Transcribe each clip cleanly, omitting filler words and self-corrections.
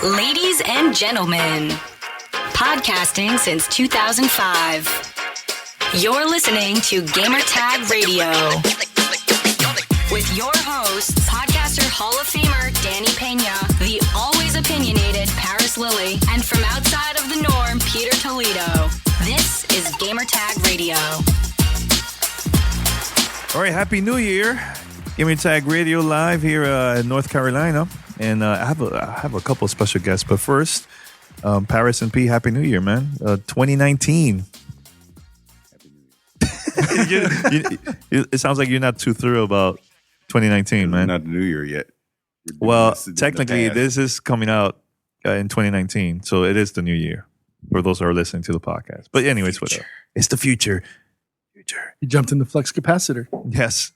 Ladies and gentlemen, podcasting since 2005. You're listening to Gamertag Radio. With your hosts, podcaster Hall of Famer Danny Pena, the always opinionated Paris Lilly, and from outside of the norm, Peter Toledo. This is Gamertag Radio. All right, Happy New Year. Gamertag Radio live here in North Carolina. And I have a couple of special guests. But first, Paris and P, Happy New Year, man. 2019. It sounds like you're not too thrilled about 2019, man. Not the New Year yet. Well, technically, this is coming out in 2019. So it is the new year for those who are listening to the podcast. But anyways, whatever. It's the future. You jumped in the flex capacitor. Yes.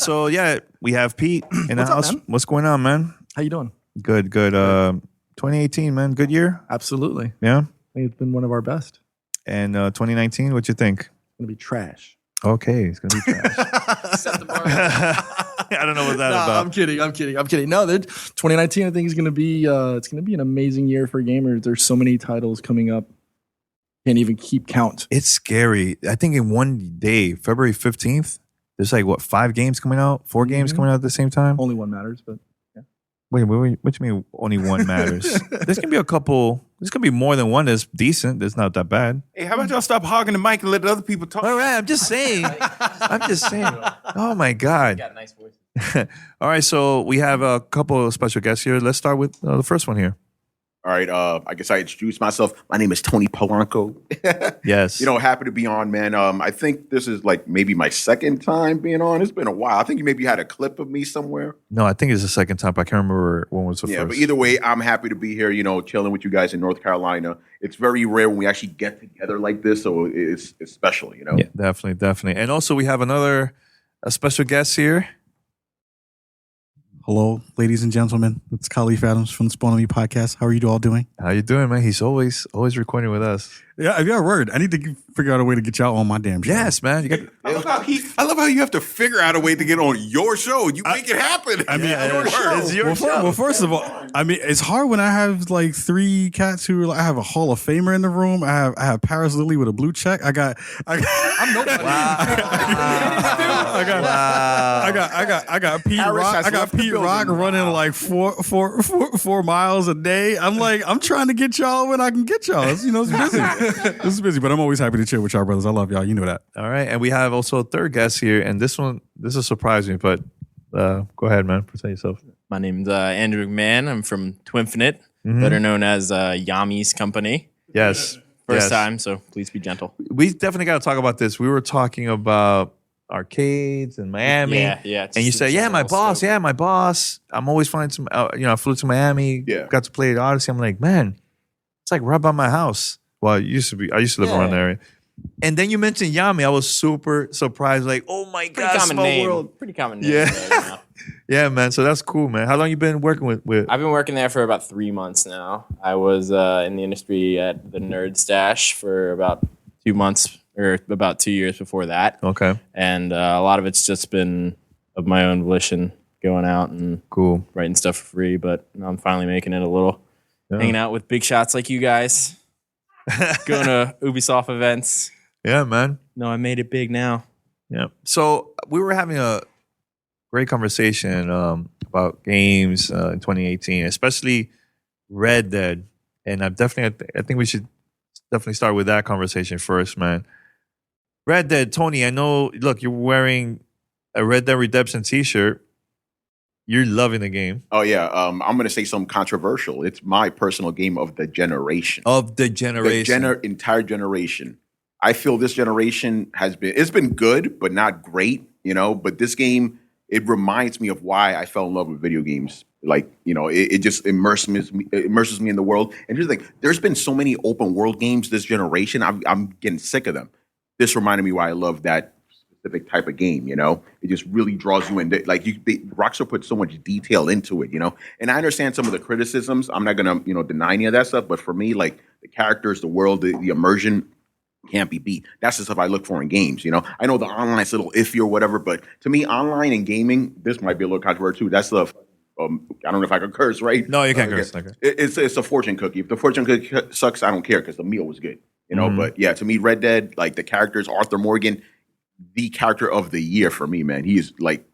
So yeah, we have Pete in the What's up, house. man? What's going on, man? How you doing? Good. 2018, man. Good year. Absolutely. Yeah. I think it's been one of our best. And 2019, what you think? It's gonna be trash. Okay, it's gonna be trash. Set the bar. I don't know what that's No, about. I'm kidding. No, 2019, I think is gonna be it's gonna be an amazing year for gamers. There's so many titles coming up. Can't even keep count. It's scary. I think in one day, February 15th, there's like what, 5 games coming out, 4 games coming out at the same time. Only one matters, but Wait, what you mean only one matters? There's gonna be a couple. There's gonna be more than one that's decent. That's not that bad. Hey, how about y'all stop hogging the mic and let the other people talk? All right, I'm just saying. Oh my God. Got nice voices. All right, so we have a couple of special guests here. Let's start with the first one here. All right, I guess I introduced myself. My name is Tony Polanco. Yes. Happy to be on, man. I think this is like maybe my second time being on. It's been a while. I think you maybe had a clip of me somewhere. No, I think it's the second time. But I can't remember when was the Yeah, first. but either way, I'm happy to be here, chilling with you guys in North Carolina. It's very rare when we actually get together like this, so it's special, Yeah, definitely. And also we have a special guest here. Hello, ladies and gentlemen. It's Khalif Adams from the Spawn on Me podcast. How are you all doing? How you doing, man? He's always recording with us. Yeah, yeah, word. I need to figure out a way to get y'all on my damn show. Yes, man. You got. I love how you have to figure out a way to get on your show. You make it happen. I mean, It's your show. well, first of all, I mean, it's hard when I have like 3 cats who I have a Hall of Famer in the room. I have Paris Lilly with a blue check. I'm nobody. I got Pete Harris Rock. has I got left the Pete building. Rock running like 4 miles a day. I'm trying to get y'all when I can get y'all. It's busy. It's busy, but I'm always happy to chill with y'all brothers. I love y'all. You know that. All right, and we have also a third guest here, and this is surprising, but go ahead, man. Present yourself. My name's Andrew McMahon. I'm from Twinfinite, better known as Yami's company. Yes. First yes. time, so please be gentle. We definitely got to talk about this. We were talking about arcades in Miami. Yeah. And you said, my boss. Yeah, my boss. I'm always flying to, I flew to Miami. Yeah. Got to play at Odyssey. I'm like, man, it's like right by my house. Well, I used to live around there. And then you mentioned Yami. I was super surprised. Like, oh my Pretty God, common small name. world. Pretty common name. Yeah. there, you know. Yeah, man. So that's cool, man. How long you been working with? I've been working there for about 3 months now. I was in the industry at the Nerd Stash for about 2 months, or about 2 years before that. Okay. And a lot of it's just been of my own volition, going out and Cool. writing stuff for free. But I'm finally making it a little, hanging out with big shots like you guys, going to Ubisoft events. Yeah, man. No, I made it big now. Yeah. So we were having a great conversation about games in 2018, especially Red Dead. And I think we should definitely start with that conversation first, man. Red Dead, Tony, I know, look, you're wearing a Red Dead Redemption t-shirt. You're loving the game. Oh, yeah. I'm going to say something controversial. It's my personal game of the generation. Of the generation. The entire generation. I feel this generation it's been good, but not great, But this game, it reminds me of why I fell in love with video games. Like, it just immerses me in the world. And just like, there's been so many open world games this generation. I'm getting sick of them. This reminded me why I love that specific type of game, It just really draws you in. Like, Rockstar put so much detail into it, And I understand some of the criticisms. I'm not going to, deny any of that stuff. But for me, like, the characters, the world, the immersion can't be beat. That's the stuff I look for in games, I know the online's a little iffy or whatever, but to me, online and gaming, this might be a little controversial too. That's the I don't know if I could curse, right? No, you can't curse. Okay. It's a fortune cookie. If the fortune cookie sucks, I don't care because the meal was good. You know, but yeah, to me, Red Dead, like the characters, Arthur Morgan, the character of the year for me, man. He is like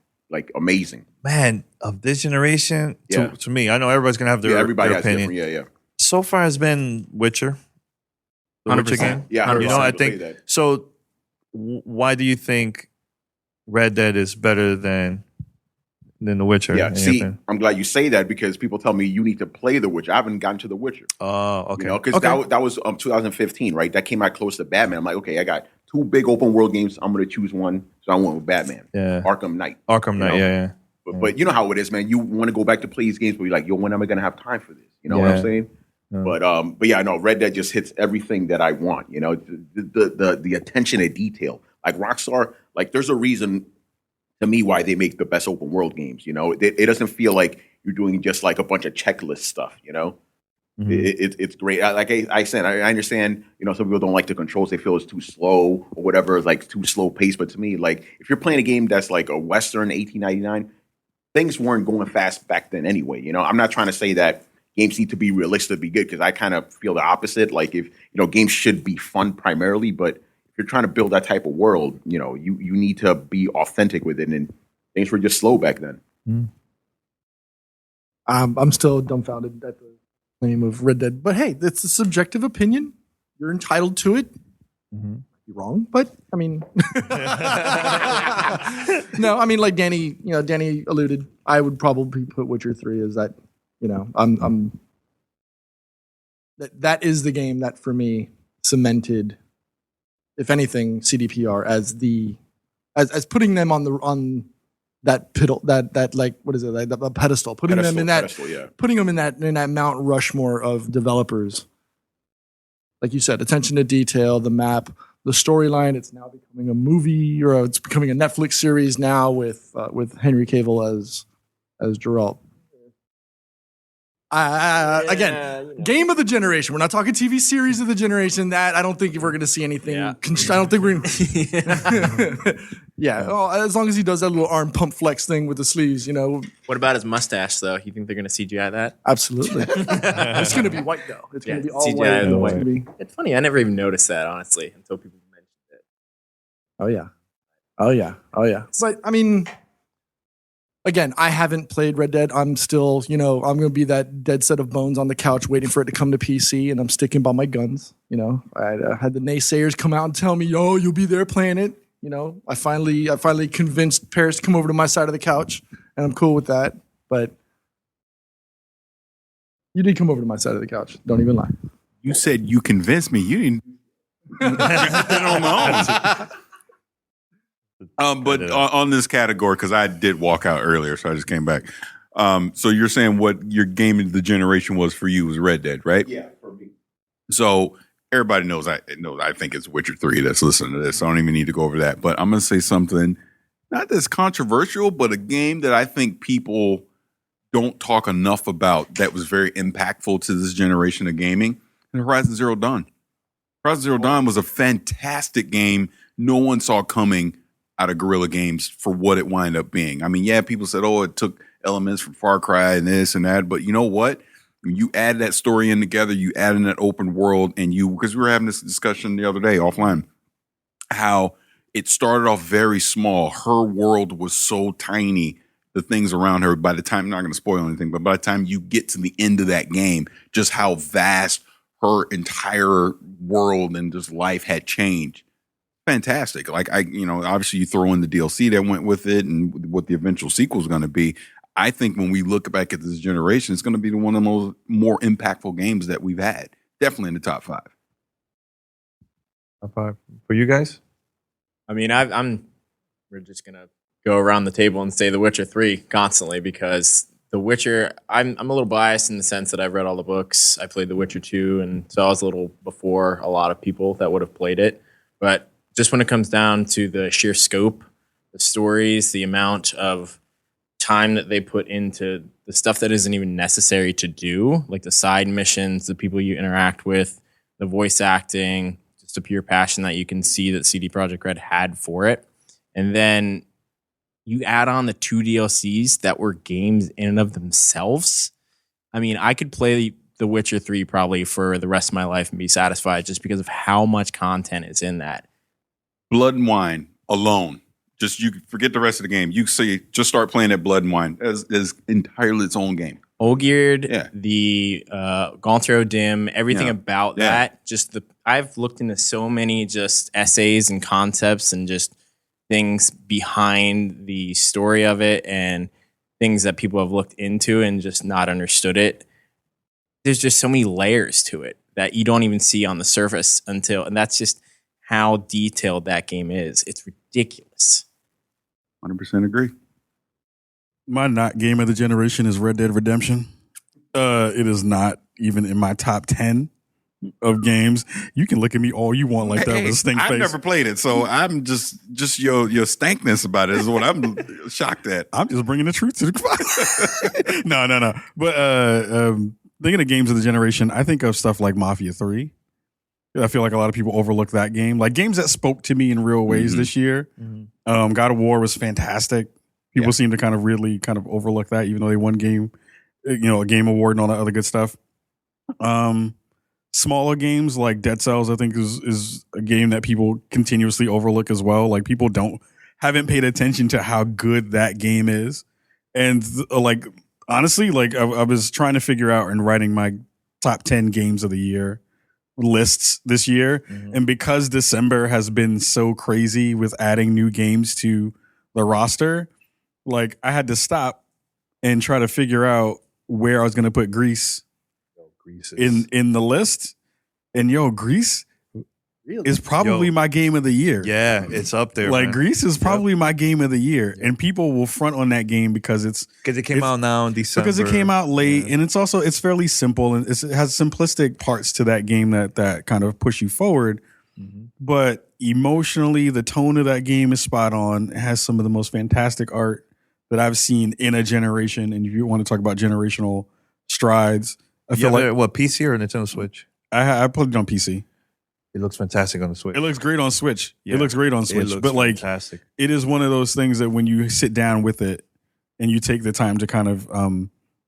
amazing. Man, of this generation, Yeah. to me, I know everybody's gonna have their, Everybody their has opinion. different. Yeah. So far, has been Witcher. The Witcher 100%. game. Yeah, You know, I 100% think play that. so. Why do you think Red Dead is better than The Witcher? Yeah, in your see, opinion? I'm glad you say that because people tell me you need to play The Witcher. I haven't gotten to The Witcher. Oh, okay. You know, because that was 2015, right? That came out close to Batman. I'm like, okay, I got 2 big open world games. I'm going to choose one. So I went with Batman. Yeah. Arkham Knight. Arkham Knight. know? Yeah. But you know how it is, man. You want to go back to play these games, but you're like, yo, when am I going to have time for this? You know what Yeah. I'm saying? Yeah. But yeah, no, Red Dead just hits everything that I want. You know, the attention to detail. Like Rockstar, like there's a reason to me why they make the best open world games. You know, it doesn't feel like you're doing just like a bunch of checklist stuff. You know, it's great. Like I said, I understand. You know, some people don't like the controls; they feel it's too slow or whatever, it's like too slow paced. But to me, like if you're playing a game that's like a Western 1899, things weren't going fast back then anyway. You know, I'm not trying to say that games need to be realistic to be good because I kind of feel the opposite. Like if games should be fun primarily, but if you're trying to build that type of world, you need to be authentic with it, and things were just slow back then. I'm still dumbfounded at the name of Red Dead, but hey, it's a subjective opinion. You're entitled to it. You're wrong, but I mean, no, I mean like Danny alluded. I would probably put Witcher 3 as that. That is the game that for me cemented, if anything, CDPR as putting them on that like what is it, like that pedestal, putting them in that Mount Rushmore of developers. Like you said, attention to detail, the map, the storyline. It's now becoming a movie, or it's becoming a Netflix series now with Henry Cavill as Geralt. Again, game of the generation. We're not talking TV series of the generation. That I don't think we're going to see anything. Yeah. I don't think we're. Yeah. Oh, as long as he does that little arm pump flex thing with the sleeves, What about his mustache, though? You think they're going to CGI that? Absolutely. It's going to be white though. It's going to be all CGI white. the It's white. gonna be- It's funny. I never even noticed that, honestly, until people mentioned it. Oh yeah. But I mean, again, I haven't played Red Dead. I'm still, I'm going to be that dead set of bones on the couch waiting for it to come to PC, and I'm sticking by my guns. I had the naysayers come out and tell me, "Oh, you'll be there playing it." I finally convinced Paris to come over to my side of the couch, and I'm cool with that. But you did come over to my side of the couch. Don't even lie. You said you convinced me. You didn't. Did it on my own. But on this category, because I did walk out earlier, so I just came back. So you're saying what your game of the generation was for you was Red Dead, right? Yeah, for me. So everybody knows I think it's Witcher 3 that's listening to this. So I don't even need to go over that. But I'm going to say something not that's controversial, but a game that I think people don't talk enough about that was very impactful to this generation of gaming, and Horizon Zero Dawn. Horizon Zero Dawn was a fantastic game no one saw coming out of Guerrilla Games for what it wound up being. I mean, yeah, people said, oh, it took elements from Far Cry and this and that, but you know what? When you add that story in together, you add in that open world, and because we were having this discussion the other day offline, how it started off very small. Her world was so tiny, the things around her, by the time, I'm not going to spoil anything, but by the time you get to the end of that game, just how vast her entire world and just life had changed. Fantastic. Like obviously you throw in the DLC that went with it and what the eventual sequel is going to be. I think when we look back at this generation, it's going to be one of the more impactful games that we've had. Definitely in the top 5. Top 5 for you guys. I mean, we're just going to go around the table and say The Witcher 3 constantly, because The Witcher, I'm a little biased in the sense that I've read all the books. I played The Witcher 2, and so I was a little before a lot of people that would have played it. But just when it comes down to the sheer scope, the stories, the amount of time that they put into the stuff that isn't even necessary to do, like the side missions, the people you interact with, the voice acting, just a pure passion that you can see that CD Projekt Red had for it. And then you add on the 2 DLCs that were games in and of themselves. I mean, I could play The Witcher 3 probably for the rest of my life and be satisfied just because of how much content is in that. Blood and Wine alone. Just you forget the rest of the game. You say just start playing that Blood and Wine as entirely its own game. Olgierd, Yeah. the Gaunter Dim, everything Yeah. about Yeah. that. I've looked into so many just essays and concepts and just things behind the story of it and things that people have looked into and just not understood it. There's just so many layers to it that you don't even see on the surface and that's just how detailed that game is. It's ridiculous. 100% agree. My not game of the generation is Red Dead Redemption. It is not even in my top 10 of games. You can look at me all you want like that with a stink I've face. never played it, so I'm just your stankness about it is what I'm shocked at. I'm just bringing the truth to the No. But thinking of games of the generation, I think of stuff like Mafia 3. I feel like a lot of people overlook that game. Like games that spoke to me in real ways this year. God of War was fantastic. People seem to kind of really kind of overlook that, even though they won a game award and all that other good stuff. Smaller games like Dead Cells, I think is a game that people continuously overlook as well. Like people haven't paid attention to how good that game is. And like, honestly, like I was trying to figure out and writing my top 10 games of the year lists this year. And because December has been so crazy with adding new games to the roster, like I had to stop and try to figure out where I was going to put Grease in the list. And Grease is probably my game of the year. Yeah, it's up there. Like man. Grease is probably my game of the year. And people will front on that game because it came out now in December. Because it came out late, and it's fairly simple, and it has simplistic parts to that game that kind of push you forward. But emotionally, the tone of that game is spot on. It has some of the most fantastic art that I've seen in a generation. And if you want to talk about generational strides, I feel like what, PC or Nintendo Switch? I played it on PC. It looks fantastic on the Switch. It looks great on Switch. Yeah. It looks great on Switch. But like, fantastic. it is one of those things that when you sit down with it and you take the time to kind of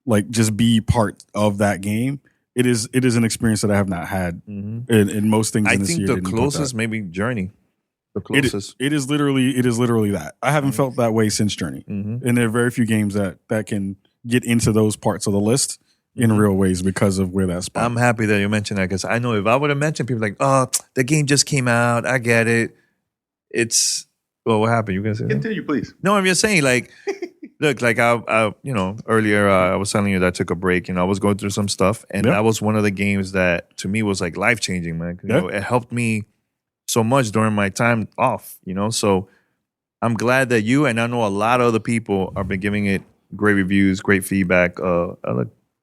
like just be part of that game, it is an experience that I have not had in most things. I in this think year the didn't put closest that. maybe Journey. The closest. It is literally that. I haven't felt that way since Journey, and there are very few games that can get into those parts of the list in real ways because of where that's. I'm happy that you mentioned that because I know if I would have mentioned people like, oh, the game just came out, I get it. It's what happened? You gonna say? Continue, please. No, I'm just saying like. Look, like I earlier I was telling you that I took a break. I was going through some stuff, and that was one of the games that to me was like life changing, man. It helped me so much during my time off. So I'm glad that you and I know a lot of other people have been giving it great reviews, great feedback.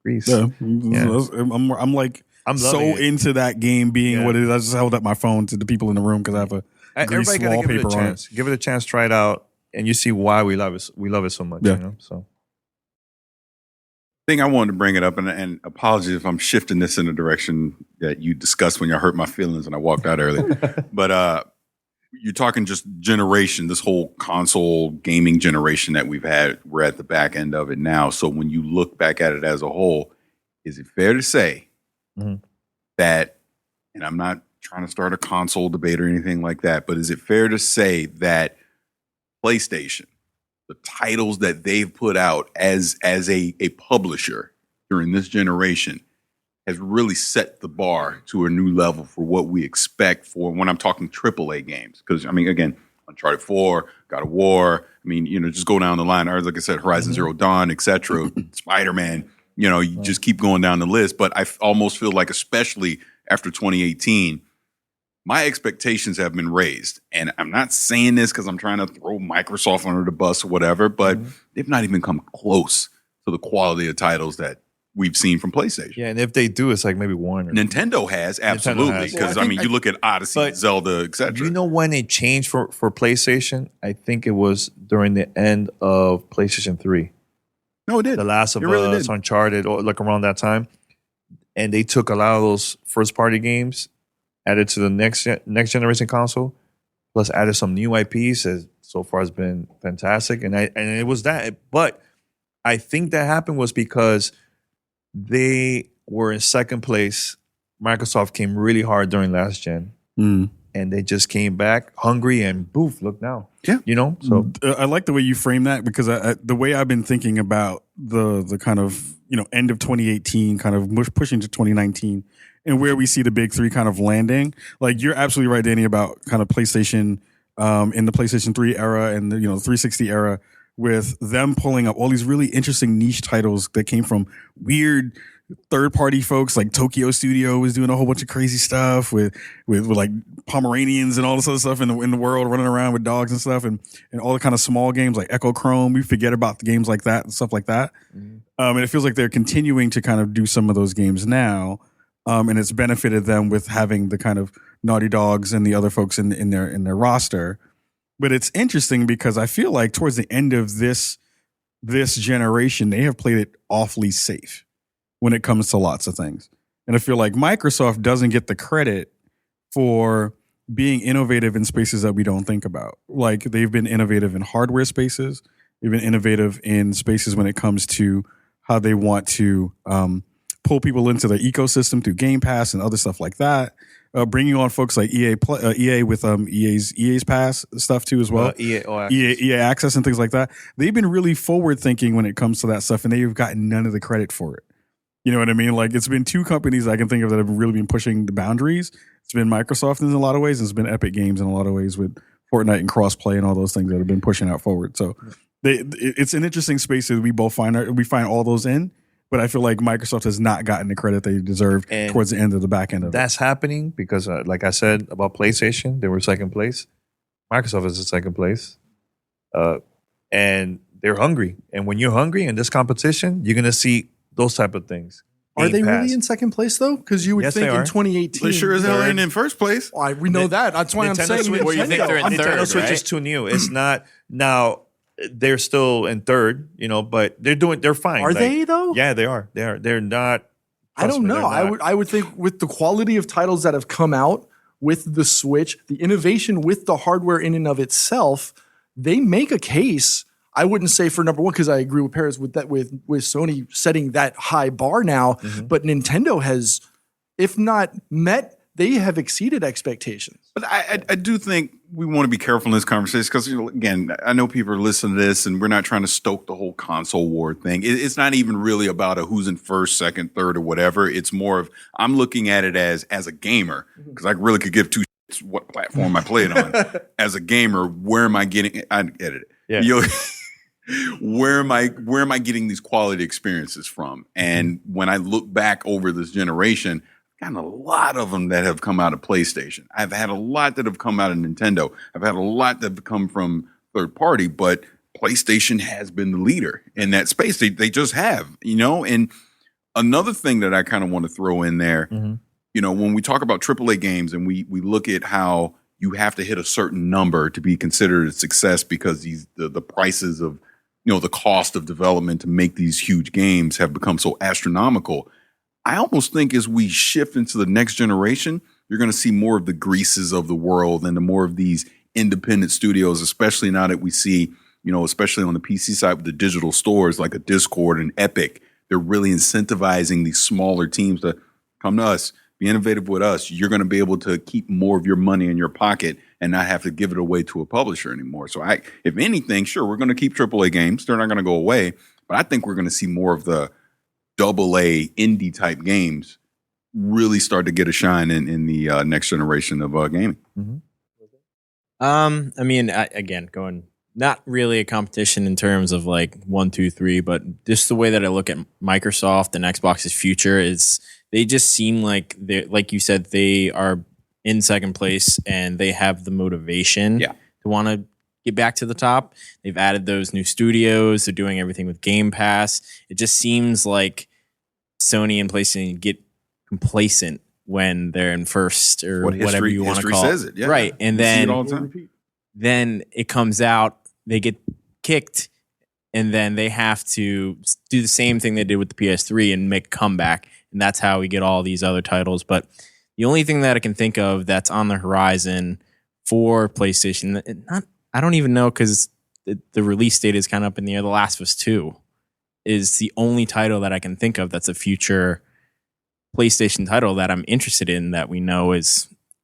Grease. Yeah. I'm like so into that game being what it is. I just held up my phone to the people in the room because I have a Grease everybody gotta wallpaper give it a on chance. Give it a chance, try it out. And you see why we love it. We love it so much. Yeah. So, Thing I wanted to bring it up, and apologies if I'm shifting this in a direction that you discussed when you hurt my feelings and I walked out earlier. But you're talking just generation, this whole console gaming generation that we've had. We're at the back end of it now. So when you look back at it as a whole, is it fair to say that? And I'm not trying to start a console debate or anything like that, but is it fair to say that PlayStation, the titles that they've put out as a publisher during this generation has really set the bar to a new level for what we expect for when I'm talking AAA games. Because, I mean, again, Uncharted 4, God of War, I mean, just go down the line. Or like I said, Horizon Zero Dawn, etc., Spider-Man, you just keep going down the list. But I almost feel like, especially after 2018, my expectations have been raised. And I'm not saying this because I'm trying to throw Microsoft under the bus or whatever, but they've not even come close to the quality of titles that we've seen from PlayStation. yeah, and if they do, it's like maybe Warner. Nintendo has, absolutely. has. Because, Well, you look at Odyssey, but Zelda, etc. You know when it changed for PlayStation? I think it was during the end of PlayStation 3. No, it did. The Last of It really Us, did. Uncharted, or like around that time. And they took a lot of those first-party games, added to the next generation console, plus added some new IPs as so far has been fantastic, and it was that. But I think that happened was because they were in second place. Microsoft came really hard during last gen, and they just came back hungry and boof, look now. Yeah. So I like the way you frame that because the way I've been thinking about the kind of, end of 2018, kind of pushing to 2019 and where we see the big three kind of landing. Like you're absolutely right, Danny, about kind of PlayStation in the PlayStation 3 era and the 360 era with them pulling up all these really interesting niche titles that came from weird third-party folks. Like Tokyo Studio was doing a whole bunch of crazy stuff with like Pomeranians and all this other stuff in the world, running around with dogs and stuff, and all the kind of small games like Echo Chrome. We forget about the games like that and stuff like that. And it feels like they're continuing to kind of do some of those games now, and it's benefited them with having the kind of Naughty Dogs and the other folks in their roster. But it's interesting because I feel like towards the end of this generation, they have played it awfully safe when it comes to lots of things. And I feel like Microsoft doesn't get the credit for being innovative in spaces that we don't think about. Like they've been innovative in hardware spaces. They've been innovative in spaces when it comes to how they want to pull people into their ecosystem through Game Pass and other stuff like that. Bringing on folks like EA with EA's Pass stuff too as well. EA Access and things like that. They've been really forward thinking when it comes to that stuff, and they've gotten none of the credit for it. You know what I mean? Like it's been two companies I can think of that have really been pushing the boundaries. It's been Microsoft in a lot of ways, and it's been Epic Games in a lot of ways with Fortnite and crossplay and all those things that have been pushing out forward. So it's an interesting space that we both find all those in. But I feel like Microsoft has not gotten the credit they deserve towards the end of the back end of it. That's happening because, like I said about PlayStation, they were second place. Microsoft is in second place. And they're hungry. And when you're hungry in this competition, you're going to see those type of things. Are they really in second place though? Because you would Yes, think they in are. 2018. They sure as hell ain't in first place. We know that. That's why I'm saying Switch, Well, you think they're in Nintendo third, Switch right? is too new. It's not now. They're still in third, but they're fine. Are they though? Yeah, they are. They're not. I don't trust me, know. they're not. I would think with the quality of titles that have come out with the Switch, the innovation with the hardware in and of itself, they make a case. I wouldn't say for number one because I agree with Paris with that with Sony setting that high bar now, but Nintendo has, if not met, they have exceeded expectations. But I do think we want to be careful in this conversation because, again, I know people are listening to this and we're not trying to stoke the whole console war thing. It's not even really about who's in first, second, third, or whatever. It's more of I'm looking at it as a gamer because I really could give two shits what platform I play it on. As a gamer, where am I getting? I edit it. Yeah. Where am I getting these quality experiences from? And when I look back over this generation, I've gotten a lot of them that have come out of PlayStation. I've had a lot that have come out of Nintendo. I've had a lot that have come from third party, but PlayStation has been the leader in that space. They just have, And another thing that I kind of want to throw in there, when we talk about AAA games and we look at how you have to hit a certain number to be considered a success because the prices of the cost of development to make these huge games have become so astronomical. I almost think as we shift into the next generation, you're going to see more of the Greases of the world and the more of these independent studios, especially now that we see, especially on the PC side with the digital stores like a Discord and Epic. They're really incentivizing these smaller teams to come to us, be innovative with us. You're going to be able to keep more of your money in your pocket and not have to give it away to a publisher anymore. So if anything, sure, we're going to keep AAA games. They're not going to go away. But I think we're going to see more of the AA indie type games really start to get a shine in the next generation of gaming. Again, going not really a competition in terms of like 1, 2, 3, but just the way that I look at Microsoft and Xbox's future is they just seem like they, like you said, they are in second place and they have the motivation to want to get back to the top. They've added those new studios. They're doing everything with Game Pass. It just seems like Sony and PlayStation get complacent when they're in first or whatever you want to call says it. Yeah. Right. And We see then it all the time. then it comes out, they get kicked, and then they have to do the same thing they did with the PS3 and make a comeback. And that's how we get all these other titles. But the only thing that I can think of that's on the horizon for PlayStation, I don't even know because the release date is kind of up in the air. The Last of Us 2 is the only title that I can think of that's a future PlayStation title that I'm interested in that we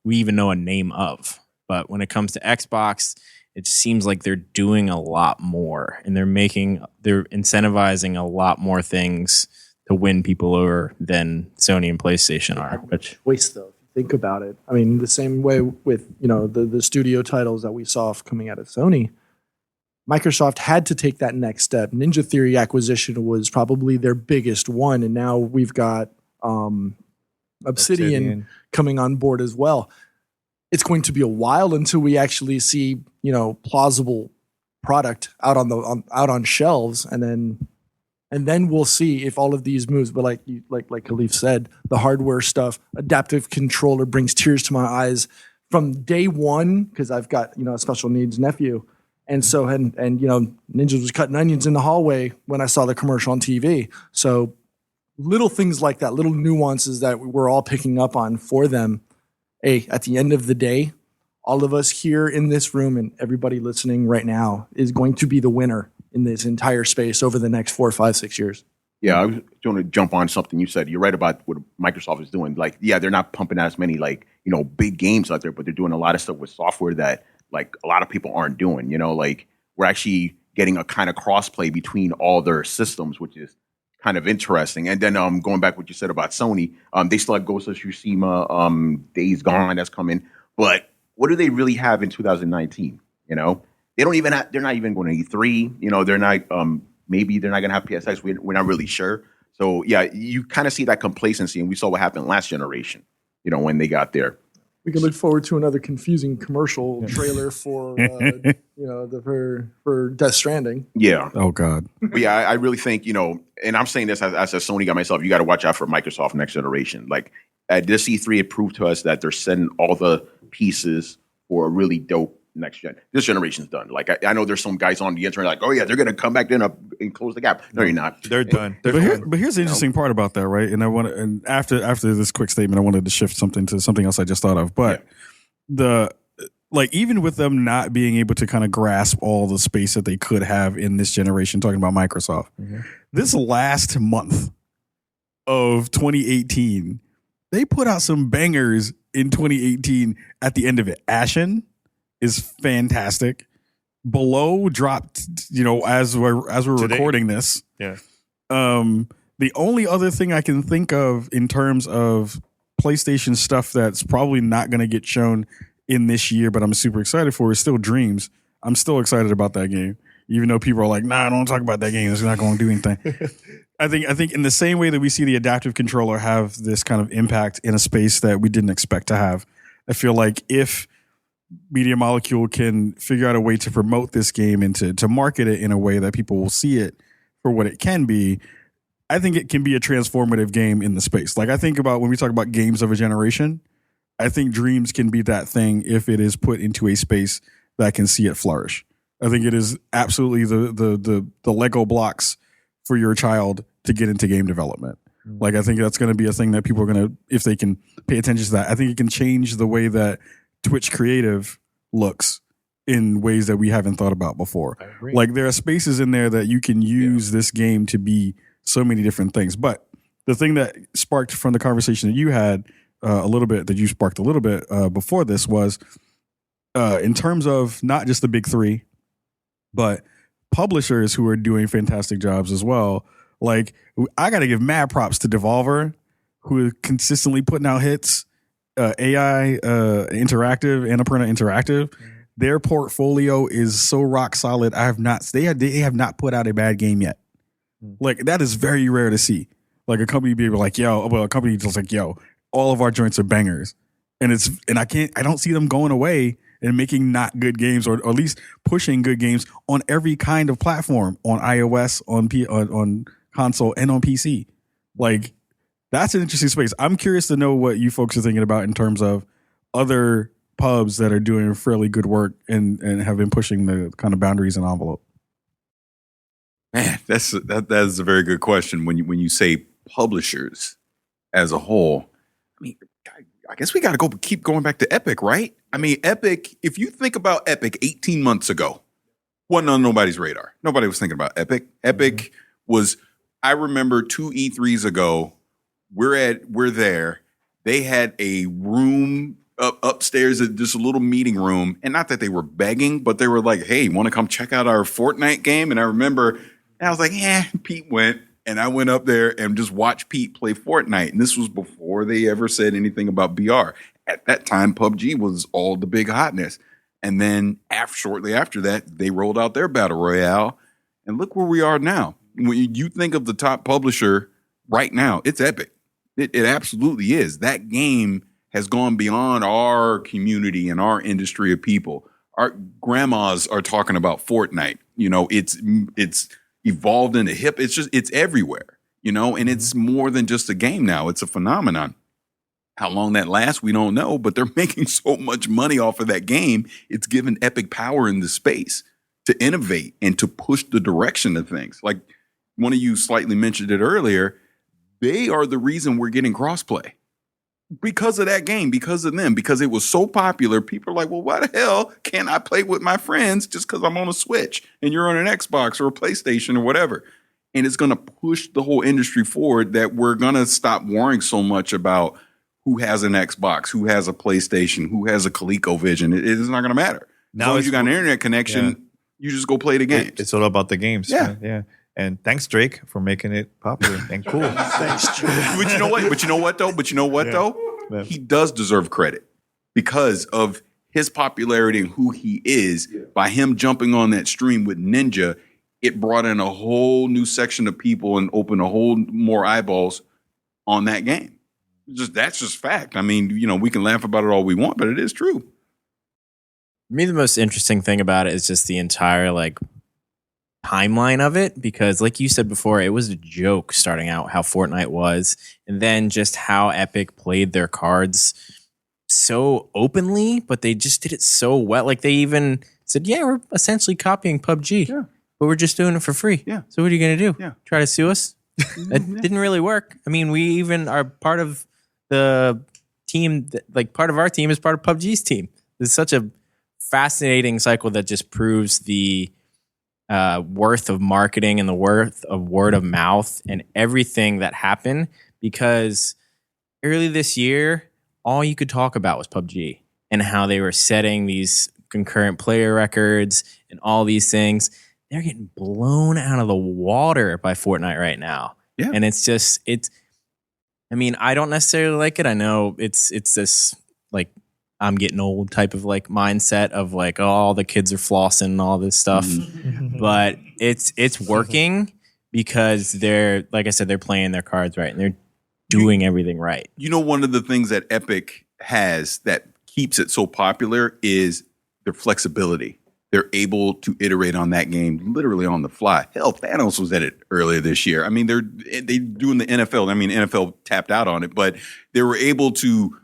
even know a name of. But when it comes to Xbox, it seems like they're doing a lot more and they're incentivizing a lot more things to win people over than Sony and PlayStation are. Which Choice though, if you think about it. I mean, the same way with the studio titles that we saw coming out of Sony. Microsoft had to take that next step. Ninja Theory acquisition was probably their biggest one, and now we've got Obsidian coming on board as well. It's going to be a while until we actually see plausible product out on shelves, and then we'll see if all of these moves. But like Khalif said, the hardware stuff, adaptive controller brings tears to my eyes from day one because I've got a special needs nephew. And so, and Ninja was cutting onions in the hallway when I saw the commercial on TV. So little things like that, little nuances that we're all picking up on for them. Hey, at the end of the day, all of us here in this room and everybody listening right now is going to be the winner in this entire space over the next 4, 5, 6 years. Yeah, I was going to jump on something you said. You're right about what Microsoft is doing. Like, yeah, they're not pumping as many big games out there, but they're doing a lot of stuff with software that a lot of people aren't doing. We're actually getting a kind of crossplay between all their systems, which is kind of interesting. And then going back what you said about Sony, they still have Ghost of Tsushima, Days Gone that's coming. But what do they really have in 2019? They don't even they're not even going to E3. They're not maybe they're not going to have PSX. We're not really sure. So yeah, you kind of see that complacency, and we saw what happened last generation. When they got there. We can look forward to another confusing commercial trailer for for Death Stranding. Yeah. Oh God. But yeah, I really think and I'm saying this as a Sony guy myself. You got to watch out for Microsoft next generation. Like at this E3, it proved to us that they're setting all the pieces for a really dope next gen. This generation's done. Like I know there's some guys on the internet like, oh yeah, they're gonna come back then up and close the gap. No, you're not. They're done. But here's the interesting part about that, right? And after this quick statement, I wanted to shift something to something else I just thought of. But even with them not being able to kind of grasp all the space that they could have in this generation, talking about Microsoft, this last month of 2018, they put out some bangers in 2018 at the end of it. Ashen is fantastic. Below dropped, as we're Today. recording this. Yeah. The only other thing I can think of in terms of PlayStation stuff that's probably not going to get shown in this year, but I'm super excited for is still Dreams. I'm still excited about that game, even though people are like, "Nah, don't talk about that game. It's not going to do anything." I think in the same way that we see the adaptive controller have this kind of impact in a space that we didn't expect to have, I feel like if Media Molecule can figure out a way to promote this game and to market it in a way that people will see it for what it can be, I think it can be a transformative game in the space. Like I think about when we talk about games of a generation, I think Dreams can be that thing if it is put into a space that can see it flourish. I think it is absolutely the Lego blocks for your child to get into game development. Like I think that's going to be a thing that people are going to, if they can pay attention to that, I think it can change the way that Twitch Creative looks in ways that we haven't thought about before. Like there are spaces in there that you can use this game to be so many different things. But the thing that sparked from the conversation that you had before this was in terms of not just the big three, but publishers who are doing fantastic jobs as well. Like I got to give mad props to Devolver, who are consistently putting out hits. AI Interactive, Annapurna Interactive, their portfolio is so rock solid. They have not put out a bad game yet. Like that is very rare to see. Like a company be able like, a company just like, all of our joints are bangers. And I don't see them going away and making not good games or at least pushing good games on every kind of platform, on iOS, on console and on PC. Like that's an interesting space. I'm curious to know what you folks are thinking about in terms of other pubs that are doing fairly good work and have been pushing the kind of boundaries and envelope. Man, that's a very good question. When you say publishers as a whole, I mean, I guess we got to keep going back to Epic, right? I mean, Epic, if you think about Epic 18 months ago, wasn't on nobody's radar. Nobody was thinking about Epic. Epic was, I remember 2 E3s ago, we're there. They had a room upstairs, just a little meeting room. And not that they were begging, but they were like, hey, want to come check out our Fortnite game? And I remember, I was like, Pete went. And I went up there and just watched Pete play Fortnite. And this was before they ever said anything about BR. At that time, PUBG was all the big hotness. And then shortly after that, they rolled out their Battle Royale. And look where we are now. When you think of the top publisher right now, it's Epic. It absolutely is. That game has gone beyond our community and our industry of people. Our grandmas are talking about Fortnite. You know, it's evolved into hip. It's everywhere, you know, and it's more than just a game now. It's a phenomenon. How long that lasts, we don't know, but they're making so much money off of that game. It's given Epic power in the space to innovate and to push the direction of things. Like one of you slightly mentioned it earlier. They are the reason we're getting crossplay. Because of that game, because of them, because it was so popular, people are like, well, why the hell can't I play with my friends just because I'm on a Switch and you're on an Xbox or a PlayStation or whatever? And it's going to push the whole industry forward that we're going to stop worrying so much about who has an Xbox, who has a PlayStation, who has a ColecoVision. It is not going to matter. As long as you got an internet connection, you just go play the games. It's all about the games. Yeah. Yeah. And thanks, Drake, for making it popular and cool. Thanks, Drake. But you know what? But you know what though? Yeah. He does deserve credit because of his popularity and who he is. By him jumping on that stream with Ninja, it brought in a whole new section of people and opened a whole more eyeballs on that game. That's just fact. I mean, you know, we can laugh about it all we want, but it is true. For me, the most interesting thing about it is just the entire timeline of it, because like you said before, it was a joke starting out how Fortnite was, and then just how Epic played their cards so openly, but they just did it so well. Like they even said, yeah, we're essentially copying PUBG, but we're just doing it for free. Yeah. So what are you going to do? Yeah. Try to sue us? It didn't really work. I mean, we even are part of the team, part of our team is part of PUBG's team. It's such a fascinating cycle that just proves the worth of marketing and the worth of word of mouth and everything that happened, because early this year, all you could talk about was PUBG and how they were setting these concurrent player records and all these things. They're getting blown out of the water by Fortnite right now. Yeah. And I mean, I don't necessarily like it. I know it's this I'm getting old type of mindset of all the kids are flossing and all this stuff. But it's working because they're, like I said, they're playing their cards right and they're doing everything right. You know, one of the things that Epic has that keeps it so popular is their flexibility. They're able to iterate on that game literally on the fly. Hell, Thanos was at it earlier this year. I mean, they're doing the NFL. I mean, NFL tapped out on it, but they were able to,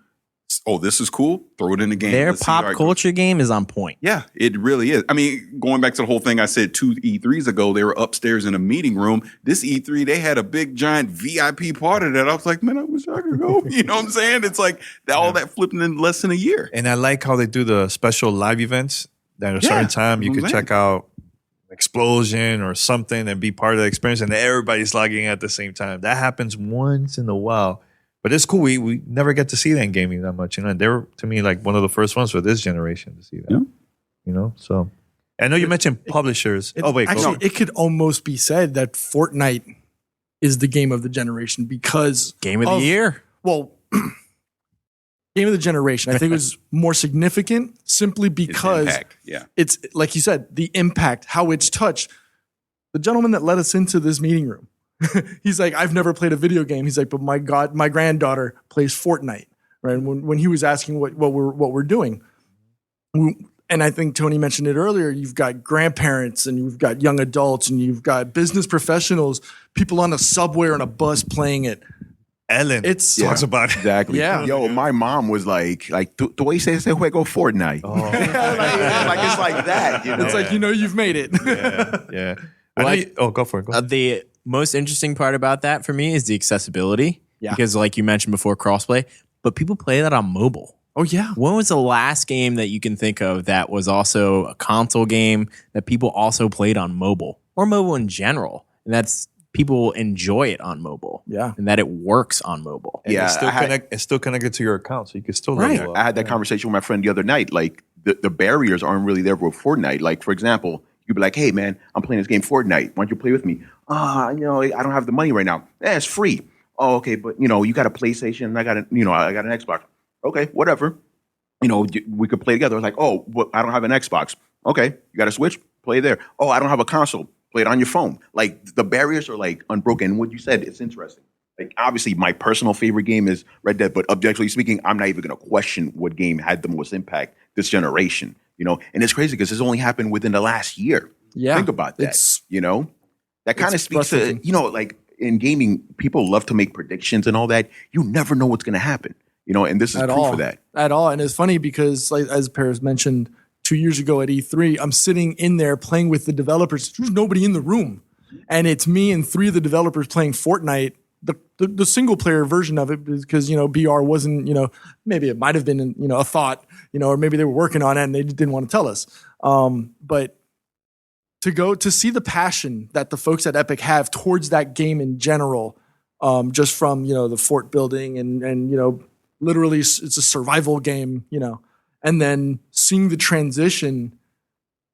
this is cool. Throw it in the game. Their pop culture game is on point. Yeah, it really is. I mean, going back to the whole thing I said 2 E3s ago, they were upstairs in a meeting room. This E3, they had a big giant VIP party that I was like, man, I wish I could go. You know what I'm saying? It's like all that flipping in less than a year. And I like how they do the special live events that at a certain time you could check out Explosion or something and be part of the experience, and everybody's logging at the same time. That happens once in a while. But it's cool. We never get to see that in gaming that much, you know. And they're, to me, one of the first ones for this generation to see that. Yeah. You know, so I know you mentioned publishers. Actually, it could almost be said that Fortnite is the game of the generation because Game of the year. Well, game of the generation. I think it was more significant simply because it's like you said, the impact, how it's touched. The gentleman that led us into this meeting room. He's like, I've never played a video game. He's like, but my granddaughter plays Fortnite, right? And when he was asking what we're doing, and I think Tony mentioned it earlier, you've got grandparents and you've got young adults and you've got business professionals, people on a subway or on a bus playing it. Ellen talks about it. Exactly. Yeah. Yo, my mom was like, the way you say juego Fortnite. Oh. like it's like that. You know? It's like, you've made it. Yeah. Go for it. Go. The most interesting part about that for me is the accessibility. Yeah. Because like you mentioned before, crossplay, but people play that on mobile. Oh yeah. When was the last game that you can think of that was also a console game that people also played on mobile or mobile in general? And that's people enjoy it on mobile. Yeah. And that it works on mobile. And Yeah, it's still connected to your account, so you can still Right. level up. I had that conversation with my friend the other night. Like the barriers aren't really there with Fortnite. Like, for example, you'd be like, hey man, I'm playing this game Fortnite. Why don't you play with me? I don't have the money right now. It's free. Oh, okay, but you got a PlayStation and I got an Xbox. Okay, whatever. We could play together. I was like, oh, but I don't have an Xbox. Okay, you got a Switch? Play there. Oh, I don't have a console. Play it on your phone. Like the barriers are like unbroken. And what you said, it's interesting. Like obviously, my personal favorite game is Red Dead, but objectively speaking, I'm not even going to question what game had the most impact this generation. And it's crazy because this only happened within the last year. Yeah. Think about that. That kind of it's speaks to breathtaking. like in gaming, people love to make predictions and all that. You never know what's going to happen. And this is At proof all. of that. At all. And it's funny because, like, as Paris mentioned 2 years ago at E3, I'm sitting in there playing with the developers. There's nobody in the room. And it's me and 3 of the developers playing Fortnite, the single player version of it, because, BR wasn't, maybe it might have been, a thought, or maybe they were working on it and they just didn't want to tell us. But to see the passion that the folks at Epic have towards that game in general, just from, the fort building and literally it's a survival game, and then seeing the transition,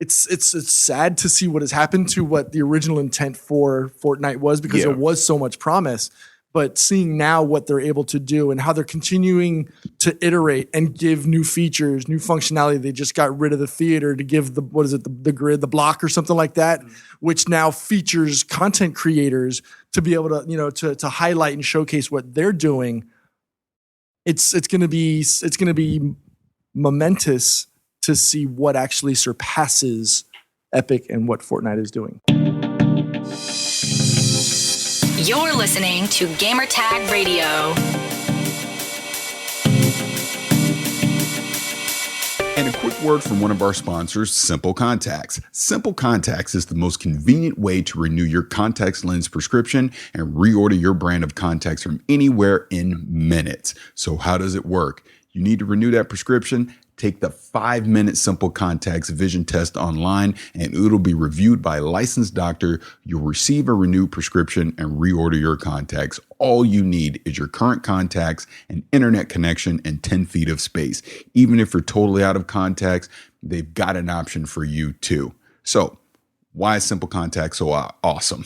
it's sad to see what has happened to what the original intent for Fortnite was, because Yeah. there was so much promise. But seeing now what they're able to do and how they're continuing to iterate and give new features, new functionality. They just got rid of the theater to give the grid, the block or something like that, which now features content creators to be able to, to highlight and showcase what they're doing. It's going to be momentous to see what actually surpasses Epic and what Fortnite is doing. You're listening to Gamertag Radio. And a quick word from one of our sponsors, Simple Contacts. Simple Contacts is the most convenient way to renew your contacts lens prescription and reorder your brand of contacts from anywhere in minutes. So how does it work? You need to renew that prescription. Take the 5-minute Simple Contacts vision test online, and it'll be reviewed by a licensed doctor. You'll receive a renewed prescription and reorder your contacts. All you need is your current contacts, an internet connection, and 10 feet of space. Even if you're totally out of contacts, they've got an option for you too. So, why is Simple Contacts so awesome?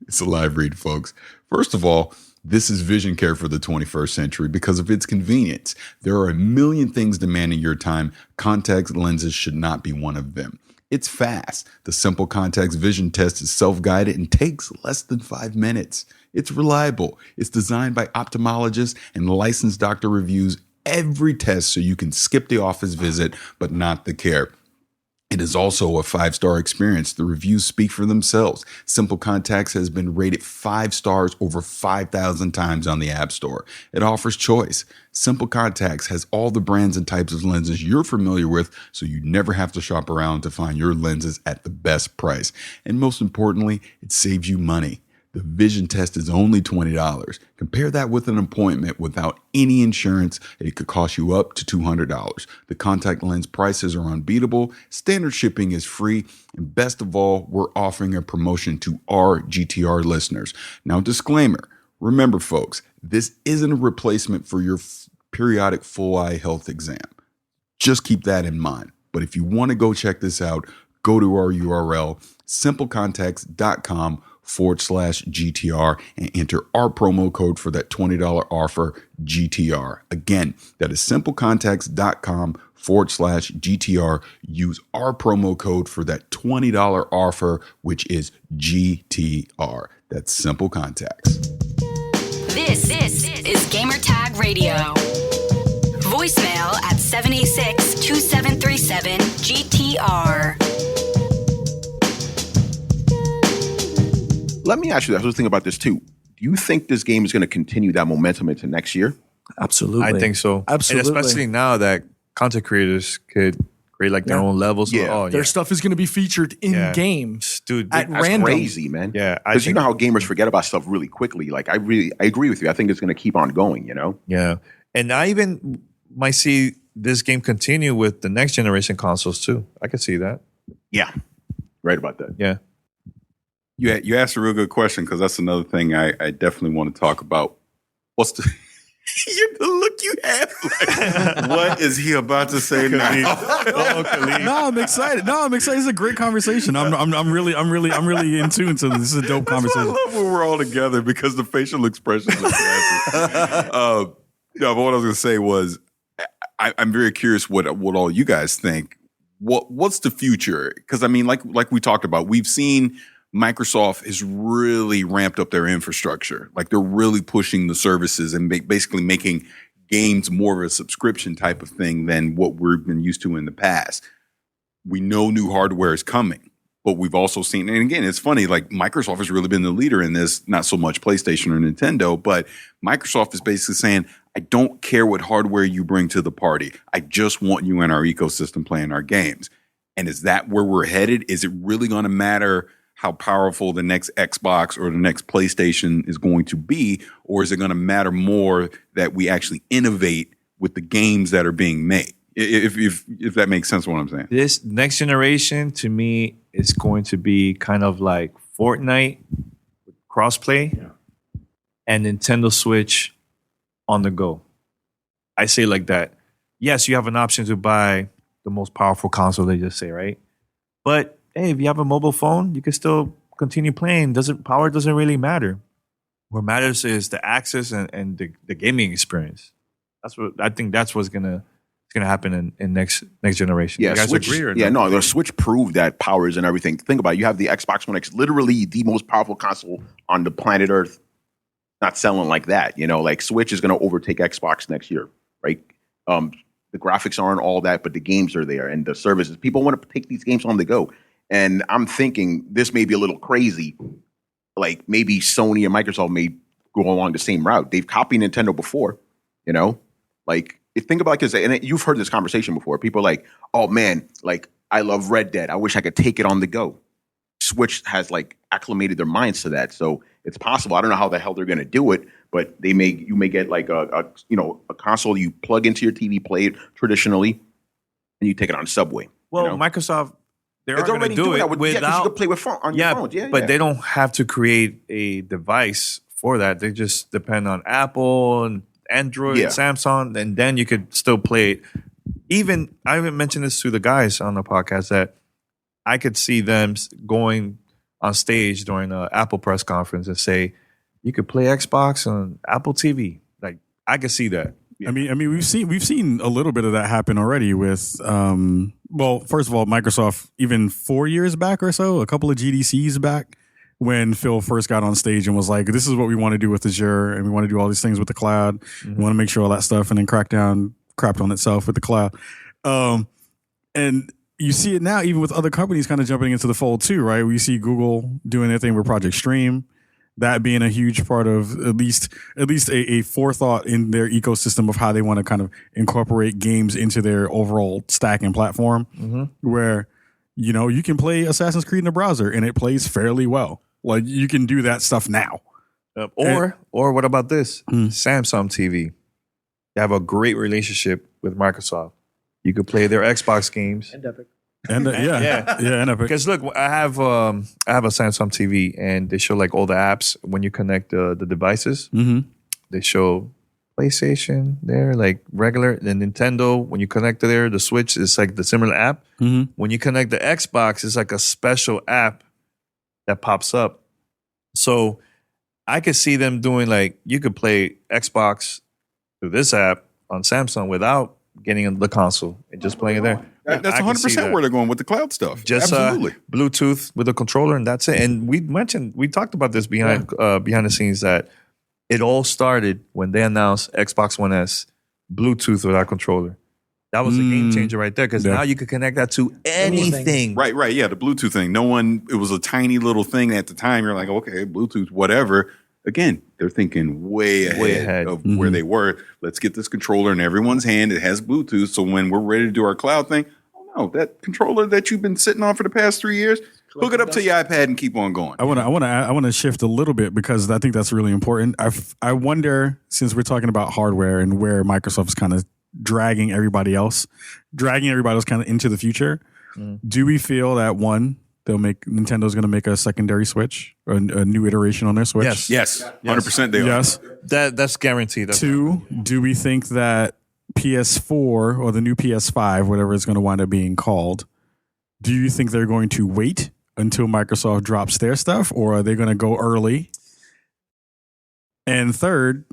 It's a live read, folks. First of all, this is vision care for the 21st century because of its convenience. There are a million things demanding your time. Contact lenses should not be one of them. It's fast. The Simple Contacts vision test is self-guided and takes less than 5 minutes. It's reliable. It's designed by ophthalmologists and licensed doctor reviews every test so you can skip the office visit, but not the care. It is also a 5-star experience. The reviews speak for themselves. Simple Contacts has been rated 5 stars over 5,000 times on the App Store. It offers choice. Simple Contacts has all the brands and types of lenses you're familiar with, so you never have to shop around to find your lenses at the best price. And most importantly, it saves you money. The vision test is only $20. Compare that with an appointment without any insurance. It could cost you up to $200. The contact lens prices are unbeatable. Standard shipping is free. And best of all, we're offering a promotion to our GTR listeners. Now, disclaimer. Remember, folks, this isn't a replacement for your periodic full eye health exam. Just keep that in mind. But if you want to go check this out, go to our URL, simplecontacts.com/GTR and enter our promo code for that $20 offer, GTR. Again, that is simplecontacts.com/GTR. Use our promo code for that $20 offer, which is GTR. That's Simple Contacts. This is Gamertag Radio. Voicemail at 786-2737-GTR. Let me ask you that. I was thinking about this too. Do you think this game is going to continue that momentum into next year? Absolutely. I think so. Absolutely. And especially now that content creators could create like their Yeah. own levels. Yeah. Their stuff is going to be featured in Yeah. game. Dude, At That's random. crazy, man. Yeah, I Because you think- know how gamers forget about stuff really quickly. Like I agree with you. I think it's going to keep on going. Yeah. And I even might see this game continue with the next generation consoles too. I could see that. Yeah, right about that. Yeah. You asked a real good question because that's another thing I definitely want to talk about. What's the the look you have? Like, what is he about to say now? No, I'm excited. It's a great conversation. I'm really in tune to this. This is a dope conversation. I love when we're all together because the facial expressions are classic. No, but what I was going to say was I'm very curious what all you guys think. What's the future? Because I mean, like we talked about, we've seen Microsoft has really ramped up their infrastructure. Like they're really pushing the services and basically making games more of a subscription type of thing than what we've been used to in the past. We know new hardware is coming, but we've also seen, and again, it's funny, like Microsoft has really been the leader in this, not so much PlayStation or Nintendo, but Microsoft is basically saying, I don't care what hardware you bring to the party. I just want you in our ecosystem playing our games. And is that where we're headed? Is it really going to matter how powerful the next Xbox or the next PlayStation is going to be? Or is it going to matter more that we actually innovate with the games that are being made? If that makes sense what I'm saying. This next generation to me is going to be kind of like Fortnite with crossplay and Nintendo Switch on the go. I say like that. Yes, you have an option to buy the most powerful console, they just say, right? But hey, if you have a mobile phone, you can still continue playing. Power doesn't really matter. What matters is the access and the gaming experience. I think that's what's gonna happen in next generation. Yeah, you guys Switch, agree or yeah, no? no, the Switch proved that powers and everything. Think about it. You have the Xbox One X, literally the most powerful console on the planet Earth, not selling like that. You know, like Switch is going to overtake Xbox next year, right? The graphics aren't all that, but the games are there and the services. People want to take these games on the go. And I'm thinking this may be a little crazy. Like maybe Sony and Microsoft may go along the same route. They've copied Nintendo before, you know? Like, think about this, and you've heard this conversation before. People are like, oh man, like I love Red Dead. I wish I could take it on the go. Switch has like acclimated their minds to that. So it's possible. I don't know how the hell they're going to do it, but you may get like a console you plug into your TV, play it traditionally, and you take it on Subway. Well, you know? Microsoft, they're It's going to already do doing it that with, without. you can play with on your phones. Yeah, but they don't have to create a device for that. They just depend on Apple and Android, Yeah. Samsung, and then you could still play it. Even I even mentioned this to the guys on the podcast that I could see them going on stage during an Apple press conference and say, "You could play Xbox on Apple TV." Like I could see that. I mean, we've seen a little bit of that happen already with, well, first of all, Microsoft, even 4 years back or so, a couple of GDCs back, when Phil first got on stage and was like, "This is what we want to do with Azure, and we want to do all these things with the cloud. We want to make sure all that stuff," and then crapped on itself with the cloud. And you see it now, even with other companies kind of jumping into the fold too, right? We see Google doing their thing with Project Stream. That being a huge part of at least a forethought in their ecosystem of how they want to kind of incorporate games into their overall stack and platform, where, you know, you can play Assassin's Creed in a browser and it plays fairly well. Like you can do that stuff now. Or what about this? Samsung TV. They have a great relationship with Microsoft. You could play their Xbox games. And Epic. And and Epic. Because look, I have a Samsung TV, and they show like all the apps when you connect the devices. They show PlayStation there, like regular. The Nintendo, when you connect to there, the Switch is like the similar app. When you connect the Xbox, it's like a special app that pops up. So I could see them doing like you could play Xbox through this app on Samsung without getting the console and just playing it there. That's I can see 100% that. where they're going with the cloud stuff. Just Absolutely. Bluetooth with a controller, and that's it. And we talked about this behind the scenes that it all started when they announced Xbox One S Bluetooth without controller. That was a game changer right there because now you could connect that to anything. Right. Yeah, the Bluetooth thing. It was a tiny little thing at the time. You're like, okay, Bluetooth, whatever. Again, they're thinking way ahead of where they were. Let's get this controller in everyone's hand. It has Bluetooth. So when we're ready to do our cloud thing, oh no, that controller that you've been sitting on for the past 3 years, Hook it up to your iPad and keep on going. I want to shift a little bit because I think that's really important. I wonder, since we're talking about hardware and where Microsoft is kind of dragging everybody else kind of into the future, do we feel that Nintendo's going to make a secondary Switch or a new iteration on their Switch? Yes. Yes, 100% they are. Yes. That's guaranteed. That's 2, do we think that PS4 or the new PS5, whatever it's going to wind up being called, do you think they're going to wait until Microsoft drops their stuff, or are they going to go early? And 3rd,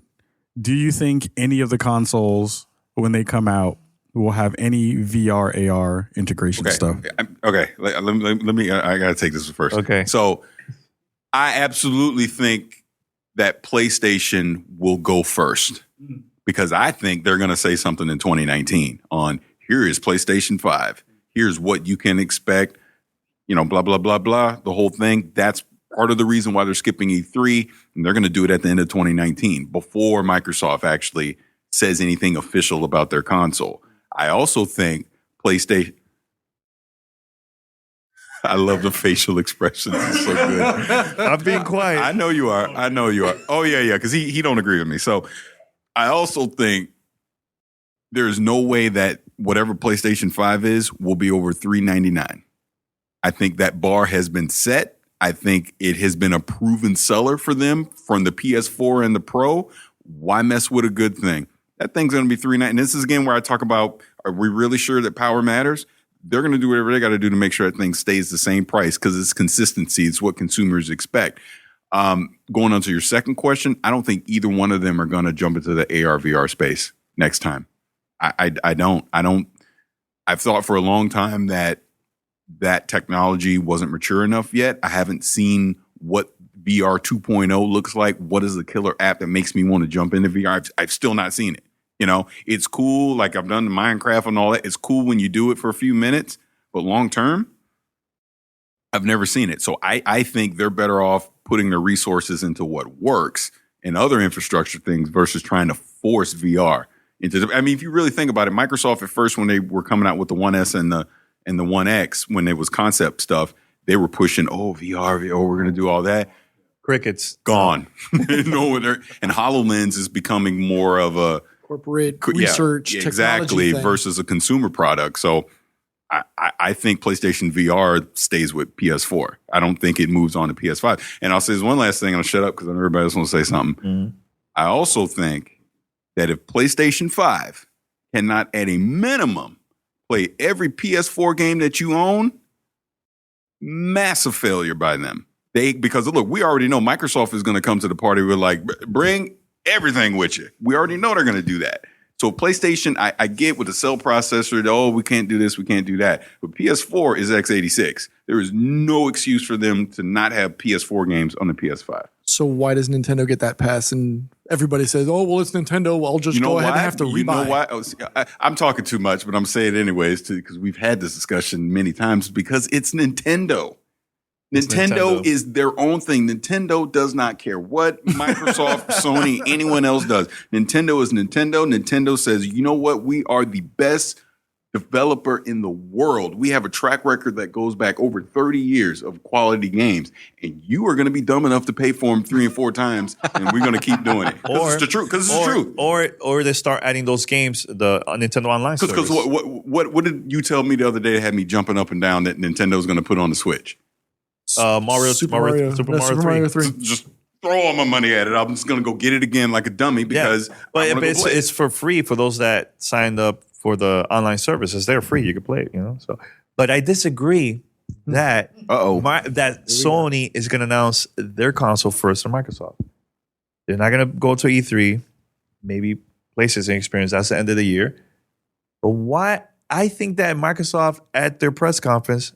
do you think any of the consoles, when they come out, will have any VR, AR integration stuff? Okay. Let me. I got to take this first. Okay. So I absolutely think that PlayStation will go first because I think they're going to say something in 2019 on here is PlayStation 5. Here's what you can expect. Blah, blah, blah, blah. The whole thing. That's part of the reason why they're skipping E3. And they're going to do it at the end of 2019 before Microsoft actually says anything official about their console. I also think PlayStation. I love the facial expressions. It's so good. I'm being quiet. I know you are. Oh, yeah. Because he don't agree with me. So I also think there's no way that whatever PlayStation 5 is will be over $399. I think that bar has been set. I think it has been a proven seller for them from the PS4 and the Pro. Why mess with a good thing? That thing's going to be $399. And this is again where I talk about, are we really sure that power matters? They're going to do whatever they got to do to make sure that thing stays the same price because it's consistency. It's what consumers expect. Going on to your second question, I don't think either one of them are going to jump into the AR VR space next time. I don't. I've thought for a long time that technology wasn't mature enough yet. I haven't seen what VR 2.0 looks like. What is the killer app that makes me want to jump into VR? I've still not seen it. It's cool. Like I've done the Minecraft and all that. It's cool when you do it for a few minutes, but long term, I've never seen it. So I think they're better off putting their resources into what works and other infrastructure things versus trying to force VR into. If you really think about it, Microsoft at first, when they were coming out with the 1S and the 1X, when it was concept stuff, they were pushing, VR, we're going to do all that. Crickets. Gone. And HoloLens is becoming more of a corporate research technology exactly thing. Versus a consumer product. So I think PlayStation VR stays with PS4. I don't think it moves on to PS5. And I'll say this one last thing, and I'll shut up because I know everybody else wants to say something. Mm-hmm. I also think that if PlayStation 5 cannot at a minimum play every PS4 game that you own, massive failure by them. Because look, we already know Microsoft is going to come to the party with like, bring everything with you. We already know they're going to do that. So PlayStation, I get with the cell processor, we can't do this, we can't do that. But PS4 is x86. There is no excuse for them to not have PS4 games on the PS5. So why does Nintendo get that pass? And everybody says, it's Nintendo. Well, I'll just go ahead and have to rebuy. You know why? I'm talking too much, but I'm saying it anyways because we've had this discussion many times because it's Nintendo. Nintendo is their own thing. Nintendo does not care what Microsoft, Sony, anyone else does. Nintendo is Nintendo. Nintendo says, you know what? We are the best developer in the world. We have a track record that goes back over 30 years of quality games. And you are going to be dumb enough to pay for them 3 and 4 times. And we're going to keep doing it. Because it's the truth. Or they start adding those games, the Nintendo Online service. Because what did you tell me the other day that had me jumping up and down that Nintendo's going to put on the Switch? Super Mario 3. Just throw all my money at it. I'm just going to go get it again like a dummy because it's for free for those that signed up for the online services. They're free. You can play it, So, but I disagree that that Sony is going to announce their console first than Microsoft. They're not going to go to E3. Maybe PlayStation Experience. That's the end of the year. But why? I think that Microsoft at their press conference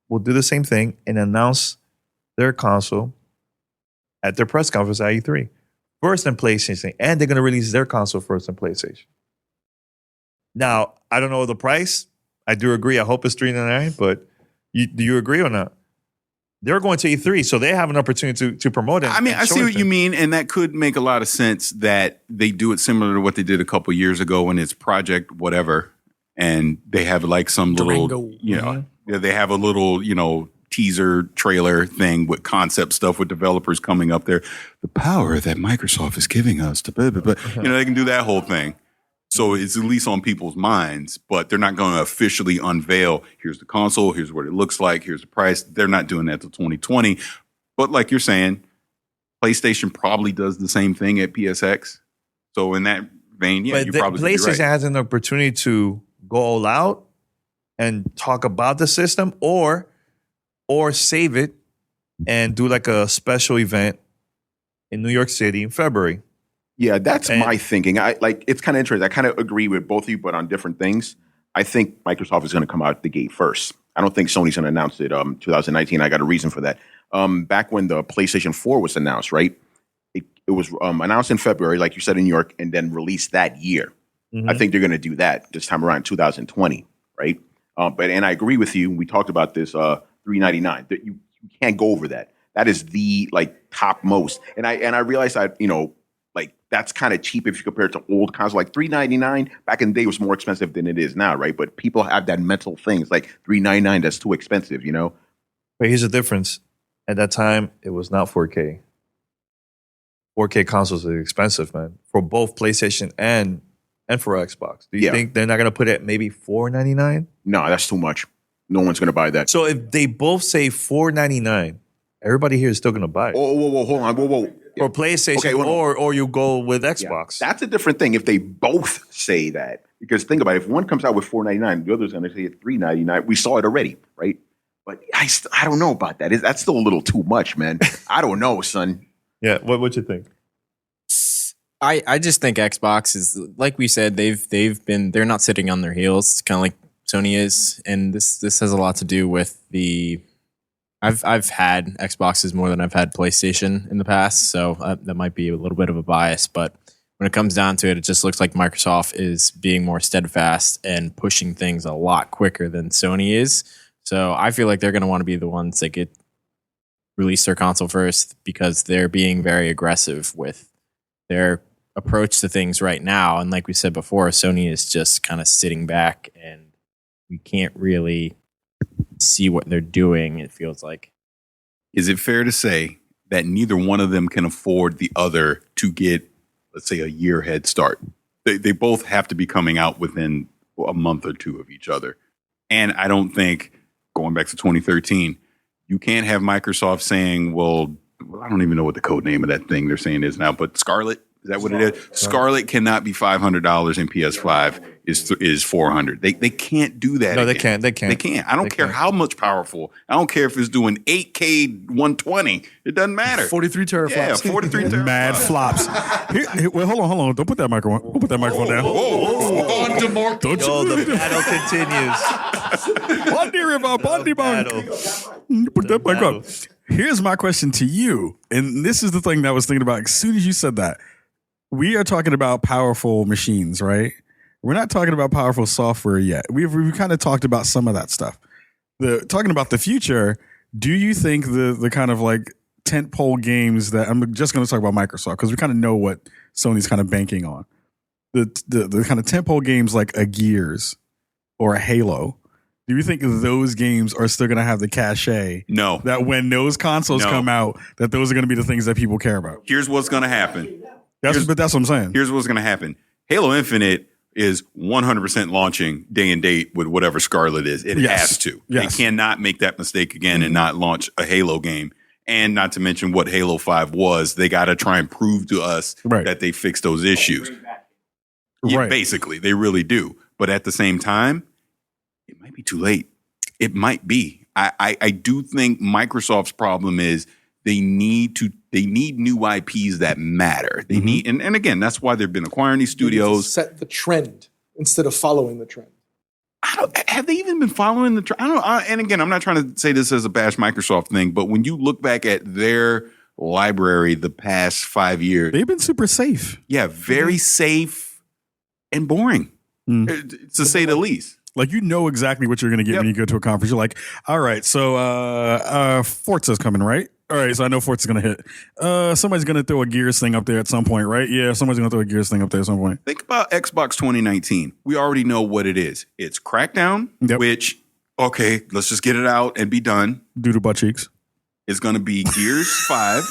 will do the same thing and announce their console at their press conference at E3 first than PlayStation, and they're going to release their console first than PlayStation. Now, I don't know the price. I do agree. I hope it's $399, but do you agree or not? They're going to E3, so they have an opportunity to promote it. I see what you mean, and that could make a lot of sense that they do it similar to what they did a couple years ago when it's Project whatever, and they have like some Durango. little, they have a little, teaser trailer thing with concept stuff with developers coming up there. The power that Microsoft is giving us to, they can do that whole thing. So it's at least on people's minds, but they're not going to officially unveil, here's the console, here's what it looks like, here's the price. They're not doing that till 2020. But like you're saying, PlayStation probably does the same thing at PSX. So in that vein, yeah, but you probably could be PlayStation right. has an opportunity to go all out and talk about the system, or save it and do like a special event in New York City in February. Yeah, that's And- my thinking. It's kind of interesting. I kind of agree with both of you, but on different things. I think Microsoft is going to come out the gate first. I don't think Sony's going to announce it 2019. I got a reason for that. Back when the PlayStation 4 was announced, right? It was announced in February, like you said, in New York, and then released that year. Mhm. I think they're going to do that this time around, 2020, right? And I agree with you. We talked about this $399. That you can't go over that. That is the top most. And I realized that that's kind of cheap if you compare it to old consoles. Like $399 back in the day was more expensive than it is now, right? But people have that mental thing. It's like $399, that's too expensive, you know? But here's the difference. At that time, it was not 4K. 4K consoles are expensive, man, for both PlayStation and for Xbox. Do you Yeah. think they're not going to put it at maybe $499? No, that's too much. No one's going to buy that. So if they both say $499, everybody here is still going to buy it. Oh, whoa, hold on. Whoa. For PlayStation, Okay, hold on. or you go with Yeah, Xbox. that's a different thing if they both say that. Because think about it. If one comes out with $499, the other's going to say it's $399. We saw it already, right? But I don't know about that. That's still a little too much, man. I don't know, son. Yeah, what you think? I just think Xbox is, like we said, they're not sitting on their heels, kind of like Sony is, and this has a lot to do with I've had Xboxes more than I've had PlayStation in the past, so that might be a little bit of a bias, but when it comes down to it, it just looks like Microsoft is being more steadfast and pushing things a lot quicker than Sony is. So I feel like they're going to want to be the ones that release their console first, because they're being very aggressive with their approach to things right now. And like we said before, Sony is just kind of sitting back and we can't really see what they're doing, it feels like. Is it fair to say that neither one of them can afford the other to get, let's say, a year head start? They both have to be coming out within a month or two of each other. And I don't think, going back to 2013, you can't have Microsoft saying, well, I don't even know what the code name of that thing they're saying is now, but Scarlet, is that what it is? Scarlet cannot be $500 in PS5 is $400. They can't do that. No, they again. can't. They can't. They can't. I don't care how much powerful. I don't care if it's doing 8K 120. It doesn't matter. 43 teraflops. Yeah, 43 teraflops. Mad flops. Here, wait, hold on. Don't put that microphone. Don't put that microphone down. On to Mark. Don't Yo, you? the battle continues. Bondi River, Bondi Bong. Battle. Put that mic Battle. up. Here's my question to you, and this is the thing that I was thinking about as soon as you said that. We are talking about powerful machines, right? We're not talking about powerful software yet. We've kind of talked about some of that stuff. Talking about the future, do you think the kind of like tentpole games that I'm just going to talk about Microsoft, because we kind of know what Sony's kind of banking on. The kind of tentpole games like a Gears or a Halo, do you think those games are still going to have the cachet No. that when those consoles No. come out, that those are going to be the things that people care about? Here's what's going to happen. But that's what I'm saying. Here's what's going to happen. Halo Infinite is 100% launching day and date with whatever Scarlet is. It Yes. has to. Yes. They cannot make that mistake again and not launch a Halo game. And not to mention what Halo 5 was. They got to try and prove to us Right. that they fixed those issues. Yeah, Right. basically, they really do. But at the same time, it might be too late. It might be. I do think Microsoft's problem is they need new IPs that matter. They need, and again, that's why they've been acquiring these studios. Set the trend instead of following the trend. Have they even been following the trend? And again, I'm not trying to say this as a bash Microsoft thing, but when you look back at their library the past 5 years, They've been super safe. yeah, very safe and boring, to say the least. Like, you know exactly what you're going to get when you go to a conference. You're like, all right, so Forza's coming, right? All right, so I know Forza's going to hit. Somebody's going to throw a Gears thing up there at some point, right? Yeah, somebody's going to throw a Gears thing up there at some point. Think about Xbox 2019. We already know what it is. It's Crackdown, Yep. which Okay, let's just get it out and be done. Do the butt cheeks. It's going to be Gears 5,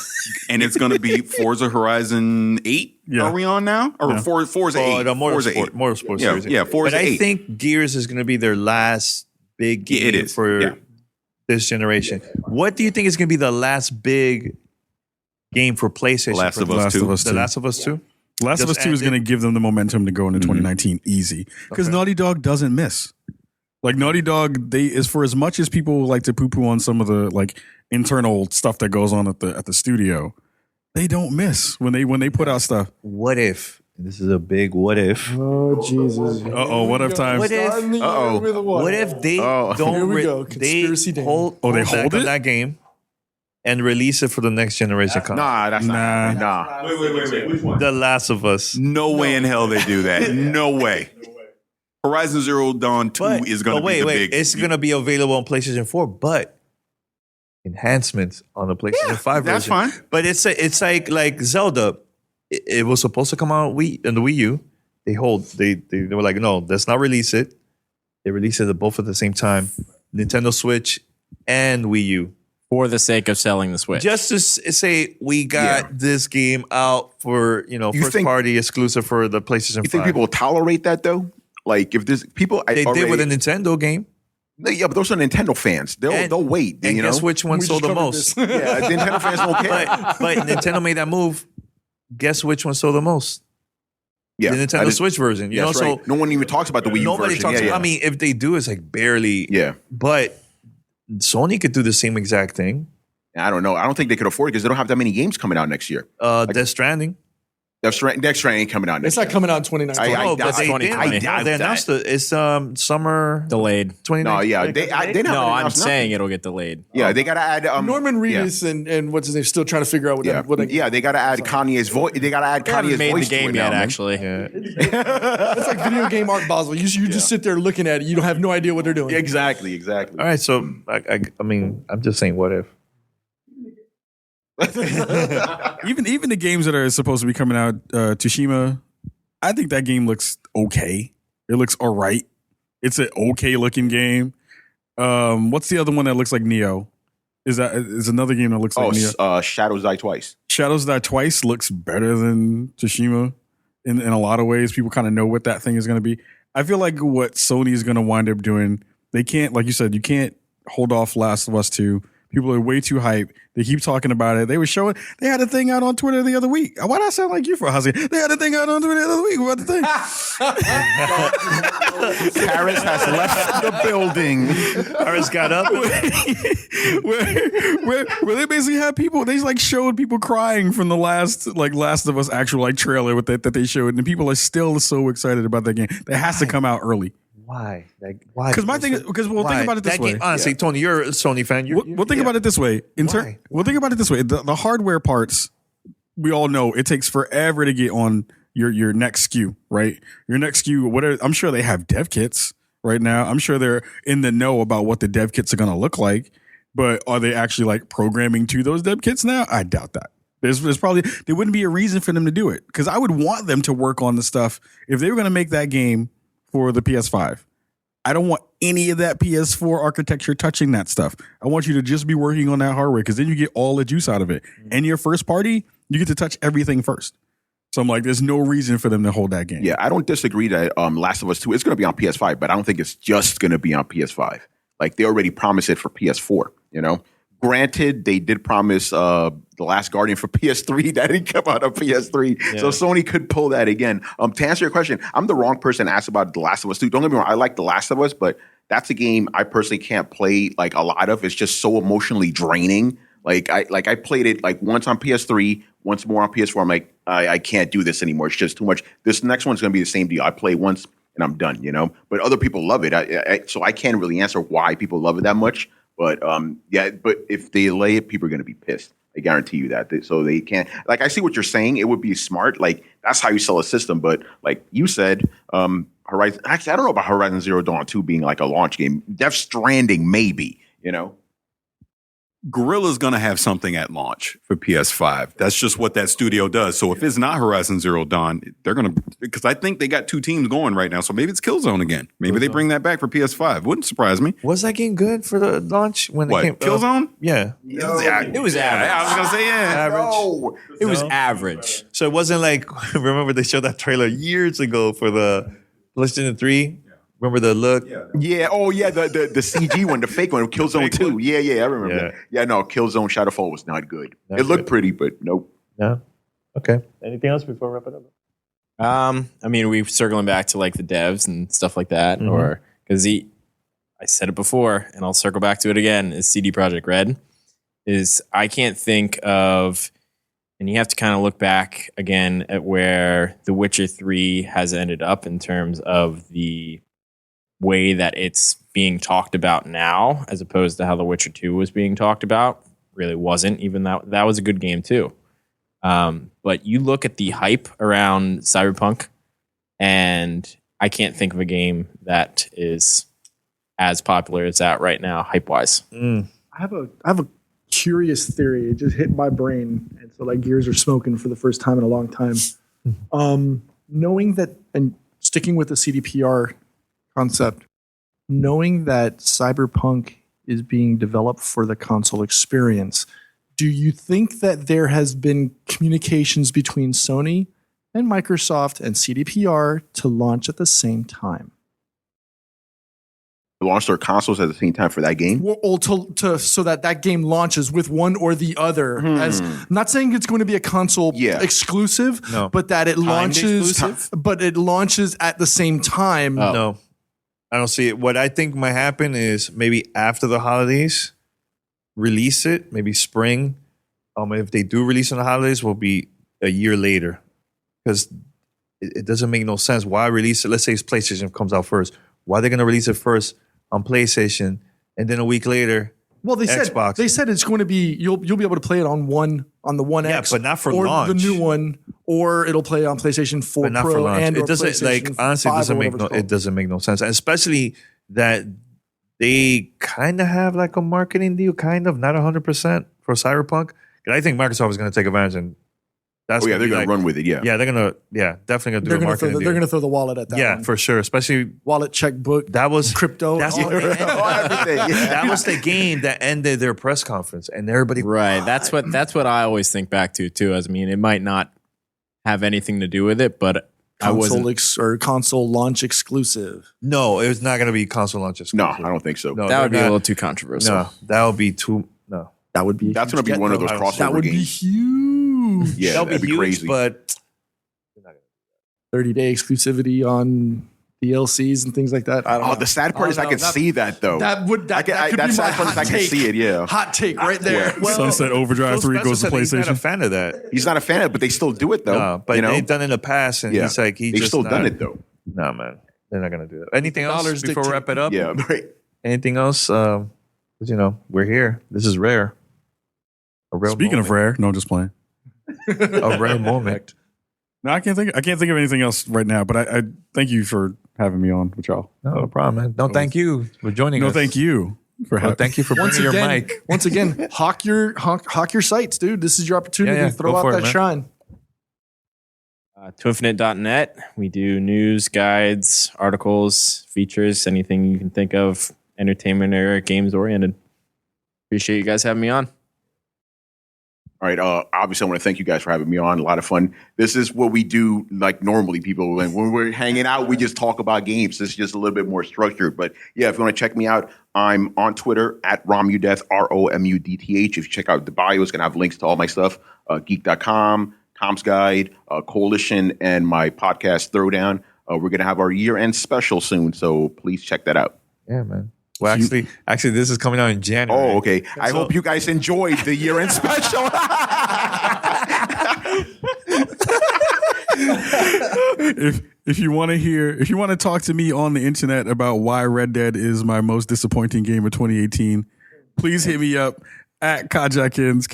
and it's going to be Forza Horizon 8. Yeah. Are we on now? Or Yeah. Forza 8? The Forza Motorsport Yeah, series. yeah, Forza But I 8. think Gears is going to be their last big game It is, for yeah. this generation. What do you think is going to be the last big game for PlayStation? Last for of the- Us Last 2. of Us The 2. Last of Us 2? Last of Us Just 2 is going to ended. give them the momentum to go into Mm-hmm. 2019 easy. Because Okay. Naughty Dog doesn't miss. Like Naughty Dog, for as much as people like to poo-poo on some of the like internal stuff that goes on at the studio, they don't miss when they put out stuff. What if? This is a big what if. Oh Jesus! What if time? What if- Uh-oh. What if they Oh. don't Here we re- go. they Conspiracy Dan. hold, Oh, they hold back hold on it? that game and release it for the next generation console? Nah, that's Nah. not. Nah. Wait. Which one? The Last of Us. No way in hell they do that. No way. Horizon Zero Dawn 2 is going to be the big. It's going to be available on PlayStation 4, but enhancements on the PlayStation 5 that's version. fine. But it's like Zelda. It was supposed to come out on the Wii U. They were like, no, let's not release it. They released it both at the same time, Nintendo Switch and Wii U. For the sake of selling the Switch. Just to say, we got this game out for You first think- party exclusive for the PlayStation 5. You think people will tolerate that though? Like if there's people, they did with a Nintendo game, yeah, but those are Nintendo fans. They'll wait. and you know, guess which one We sold just the covered most? this. yeah, Nintendo fans don't care. But Nintendo made that move. Guess which one sold the most? Yeah, The Nintendo Switch version. You know, That's right. so No one even talks about the Wii U nobody version. talks. Yeah, yeah. I mean, if they do, it's like barely. yeah. But Sony could do the same exact thing. I don't know. I don't think they could afford it because they don't have that many games coming out next year. Death Stranding. Next Strand ain't coming out next It's not year. coming out in 2019. I No, doubt- but they I did. doubt They that. announced it. It's summer delayed. 2019. No, yeah, they didn't No, I'm announce saying nothing. it'll get delayed. Yeah, they got to add Norman yeah. Reedus and what's his name still trying to figure out what Yeah, that. yeah, they got to add Kanye's voice. They got to add They haven't Kanye's made voice the game to it yet, now, man. actually. Yeah. It's like video game Art Basel. You just sit there looking at it. You don't have no idea what they're doing. Exactly. All right. So I mean, I'm just saying, what if? Even the games that are supposed to be coming out, Tsushima, I think that game looks okay. It looks all right. It's an okay looking game. What's the other one that looks like Neo? Is another game that looks like Neo? Shadows Die Twice. Shadows Die Twice looks better than Tsushima in a lot of ways. People kind of know what that thing is going to be. I feel like what Sony is going to wind up doing, they can't, like you said, you can't hold off Last of Us 2. People are way too hyped. They keep talking about it. They were showing, they had a thing out on Twitter the other week. Why do I sound like you for a husky? They had a thing out on Twitter the other week about the thing. Paris has left the building. Paris got up. where they basically had people, they like showed people crying from the Last of Us actual like trailer with that they showed, and people are still so excited about that game. It has to come out early. Why? Why? Because my thing is, think about it this That way. game, honestly, Tony, you're a Sony fan. We'll think about it this way. Why? We'll think about it this way. The hardware parts, we all know it takes forever to get on your next SKU, right? Your next SKU, whatever. I'm sure they have dev kits right now. I'm sure they're in the know about what the dev kits are going to look like. But are they actually like programming to those dev kits now? I doubt that. There's probably, there wouldn't be a reason for them to do it, because I would want them to work on the stuff if they were going to make that game for the PS5. I don't want any of that PS4 architecture touching that stuff. I want you to just be working on that hardware, because then you get all the juice out of it. And your first party, you get to touch everything first. So I'm like, there's no reason for them to hold that game. Yeah, I don't disagree that Last of Us 2 is going to be on PS5, but I don't think it's just going to be on PS5. Like, they already promised it for PS4, you know? Granted, they did promise The Last Guardian for PS3. That didn't come out on PS3. Yeah. So Sony could pull that again. To answer your question, I'm the wrong person to ask about The Last of Us 2. Don't get me wrong, I like The Last of Us, but that's a game I personally can't play like a lot of. It's just so emotionally draining. I played it like once on PS3, once more on PS4. I'm like, I can't do this anymore. It's just too much. This next one's going to be the same deal. I play once and I'm done, you know? But other people love it. So I can't really answer why people love it that much. But but if they delay it, people are going to be pissed. I guarantee you that. So they can't. Like, I see what you're saying. It would be smart. Like, that's how you sell a system. But like you said, Horizon. Actually, I don't know about Horizon Zero Dawn 2 being like a launch game. Death Stranding, maybe. You know. Guerrilla's going to have something at launch for PS5. That's just what that studio does. So if it's not Horizon Zero Dawn, they're going to, because I think they got 2 teams going right now. So maybe it's Killzone again. Maybe they bring that back for PS5. Wouldn't surprise me. Was that game good for the launch when What, it came? Killzone? Yeah. It was average. I was going to say, yeah. No. It was average. So it wasn't like, remember they showed that trailer years ago for the PlayStation 3? Remember the look? Yeah. Oh, yeah. The CG one, the fake one, Killzone 2. Yeah. I remember Yeah. that. Yeah. No, Killzone Shadowfall was not good. Not It looked good. pretty, but nope. No? Okay. Anything else before we wrap it up? I mean, we're circling back to like the devs and stuff like that, or because I said it before, and I'll circle back to it again. Is CD Projekt Red? I can't think of, and you have to kind of look back again at where The Witcher 3 has ended up in terms of the way that it's being talked about now, as opposed to how The Witcher 2 was being talked about. Really wasn't. Even that was a good game too. But you look at the hype around Cyberpunk, and I can't think of a game that is as popular as that right now, hype wise. I have a curious theory. It just hit my brain, and so like gears are smoking for the first time in a long time. Knowing that, and sticking with the CDPR concept, knowing that Cyberpunk is being developed for the console experience, do you think that there has been communications between Sony and Microsoft and CDPR to launch at the same time? Launch their consoles at the same time for that game. Or so that game launches with one or the other. As I'm not saying it's going to be a console exclusive, No. but that it launches, exclusive? but it launches at the same time. Oh. No. I don't see it. What I think might happen is maybe after the holidays, release it, maybe spring. If they do release on the holidays, will be a year later. Because it doesn't make no sense. Why release it? Let's say PlayStation comes out first. Why are they going to release it first on PlayStation and then a week later? Well, they Xbox. said it's going to be you'll be able to play it on the One Yeah, X, but not for or launch. the new one, or it'll play on PlayStation 4 But not Pro for launch. and It doesn't like honestly. It doesn't make no sense. And especially that they kind of have like a marketing deal, kind of not 100% for Cyberpunk. And I think Microsoft is going to take advantage, and that's They're be going like- to run with it. Yeah. Yeah, they're gonna. Yeah, definitely gonna do They're a going to marketing throw deal. they're going to throw the wallet at that. Yeah, one. for sure. Especially Wallet, checkbook, that was crypto. That's all- Everything. Yeah. that was the game that ended their press conference, and everybody. Right. That's what I always think back to too. As I mean, it might not have anything to do with it, but I wasn't. console launch exclusive. No, it was not gonna be console launch No, exclusive. I don't think so. No, That would be they're a not- little too controversial. No, that would be too. No, That would be That's going to be one of those though. crossover that would be games. huge. Yeah, that'll that'd be huge, crazy. But 30-day exclusivity on DLCs and things like that. I don't know. The sad part is I can see that though. That would that, I that could that be my sad part is hot I can take. see it. Yeah. Hot take right there. Yeah. Sunset Overdrive 3 goes to Spencer said he's not a PlayStation. fan of that. He's not a fan of it, but they still do it though. No, but you know? they've done it in the past, and Yeah. he's like he They've just still not, done it though. No, man, they're not gonna do that. Anything else Dollars before we wrap it up? Yeah. Right. Anything else? 'Cause, we're here. This is rare. A real Speaking of rare, no, just playing. a rare moment. No, I can't think of anything else right now. But I thank you for having me on with y'all. No problem, man. No, thank you for joining No, us. thank you for No, having. thank you for Once bringing your again, mic. once again, hawk your sites, dude. This is your opportunity Yeah, to throw go out for it, that man. shrine. Twinfinite.net. We do news, guides, articles, features, anything you can think of, entertainment or games oriented. Appreciate you guys having me on. All right. Obviously, I want to thank you guys for having me on. A lot of fun. This is what we do like normally, people. When we're hanging out, we just talk about games. This is just a little bit more structured. But yeah, if you want to check me out, I'm on Twitter at Romudeth, ROMUDTH. If you check out the bio, it's going to have links to all my stuff, geek.com, Tom's Guide, Coalition, and my podcast, Throwdown. We're going to have our year-end special soon, so please check that out. Yeah, man. Well, actually, this is coming out in January. Oh, okay. I hope you guys enjoyed the year-end special. If you want to talk to me on the internet about why Red Dead is my most disappointing game of 2018, please hit me up at Kajakins,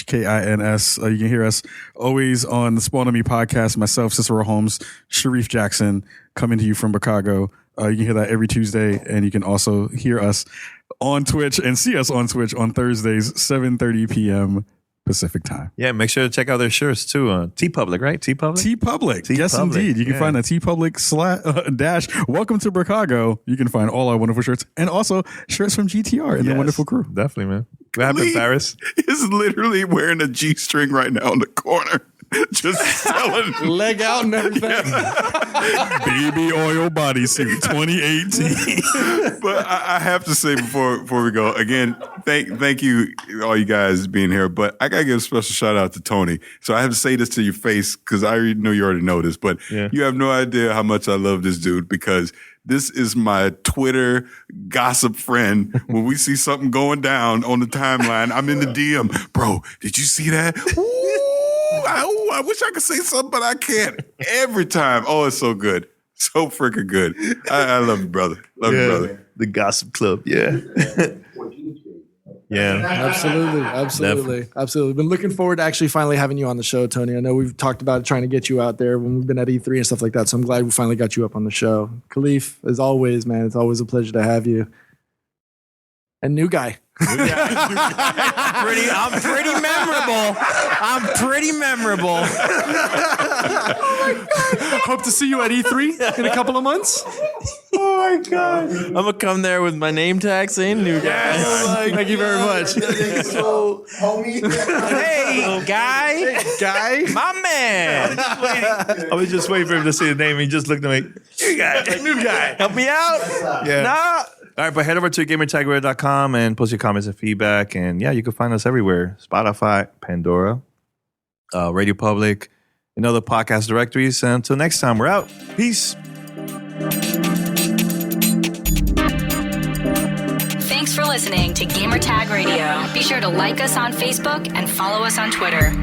KHJHKINS. You can hear us always on the Spawn on Me podcast. Myself, Cicero Holmes, Sharif Jackson, coming to you from Chicago. You can hear that every Tuesday, and you can also hear us on Twitch and see us on Twitch on Thursdays, 7:30 p.m. Pacific time. Yeah, make sure to check out their shirts too. TeePublic, right? TeePublic? TeePublic. Yes, TeePublic, indeed. You can yeah. find at TeePublic dash Welcome to Chicago. You can find all our wonderful shirts and also shirts from GTR and the Yes, wonderful crew. Definitely, man. What happened, Lee Paris? is literally wearing a G-string right now in the corner. Just selling. Leg out and everything. Baby oil bodysuit 2018. But I have to say before we go, again, thank you all you guys being here. But I gotta give a special shout out to Tony. So I have to say this to your face because I know you already know this, but Yeah. you have no idea how much I love this dude because this is my Twitter gossip friend. When we see something going down on the timeline, I'm in the DM. Bro, did you see that? I wish I could say something, but I can't. Every time. Oh, it's so good. So freaking good. I love you, brother. Love you, brother. The Gossip Club, yeah. Yeah. Absolutely. Been looking forward to actually finally having you on the show, Tony. I know we've talked about trying to get you out there when we've been at E3 and stuff like that. So I'm glad we finally got you up on the show. Khalif, as always, man, it's always a pleasure to have you. And new guy. I'm pretty memorable. Hope to see you at E3 in a couple of months. Oh my god! I'm gonna come there with my name tag saying new guy. Thank you very much. Hey, guy, my man. I was just waiting for him to say the name. He just looked at me. New guy. Help me out. Yeah. Nah. All right, but head over to gamertagradio.com and post your comments and feedback. And yeah, you can find us everywhere. Spotify, Pandora, Radio Public, and other podcast directories. And until next time, we're out. Peace. Thanks for listening to Gamertag Radio. Be sure to like us on Facebook and follow us on Twitter.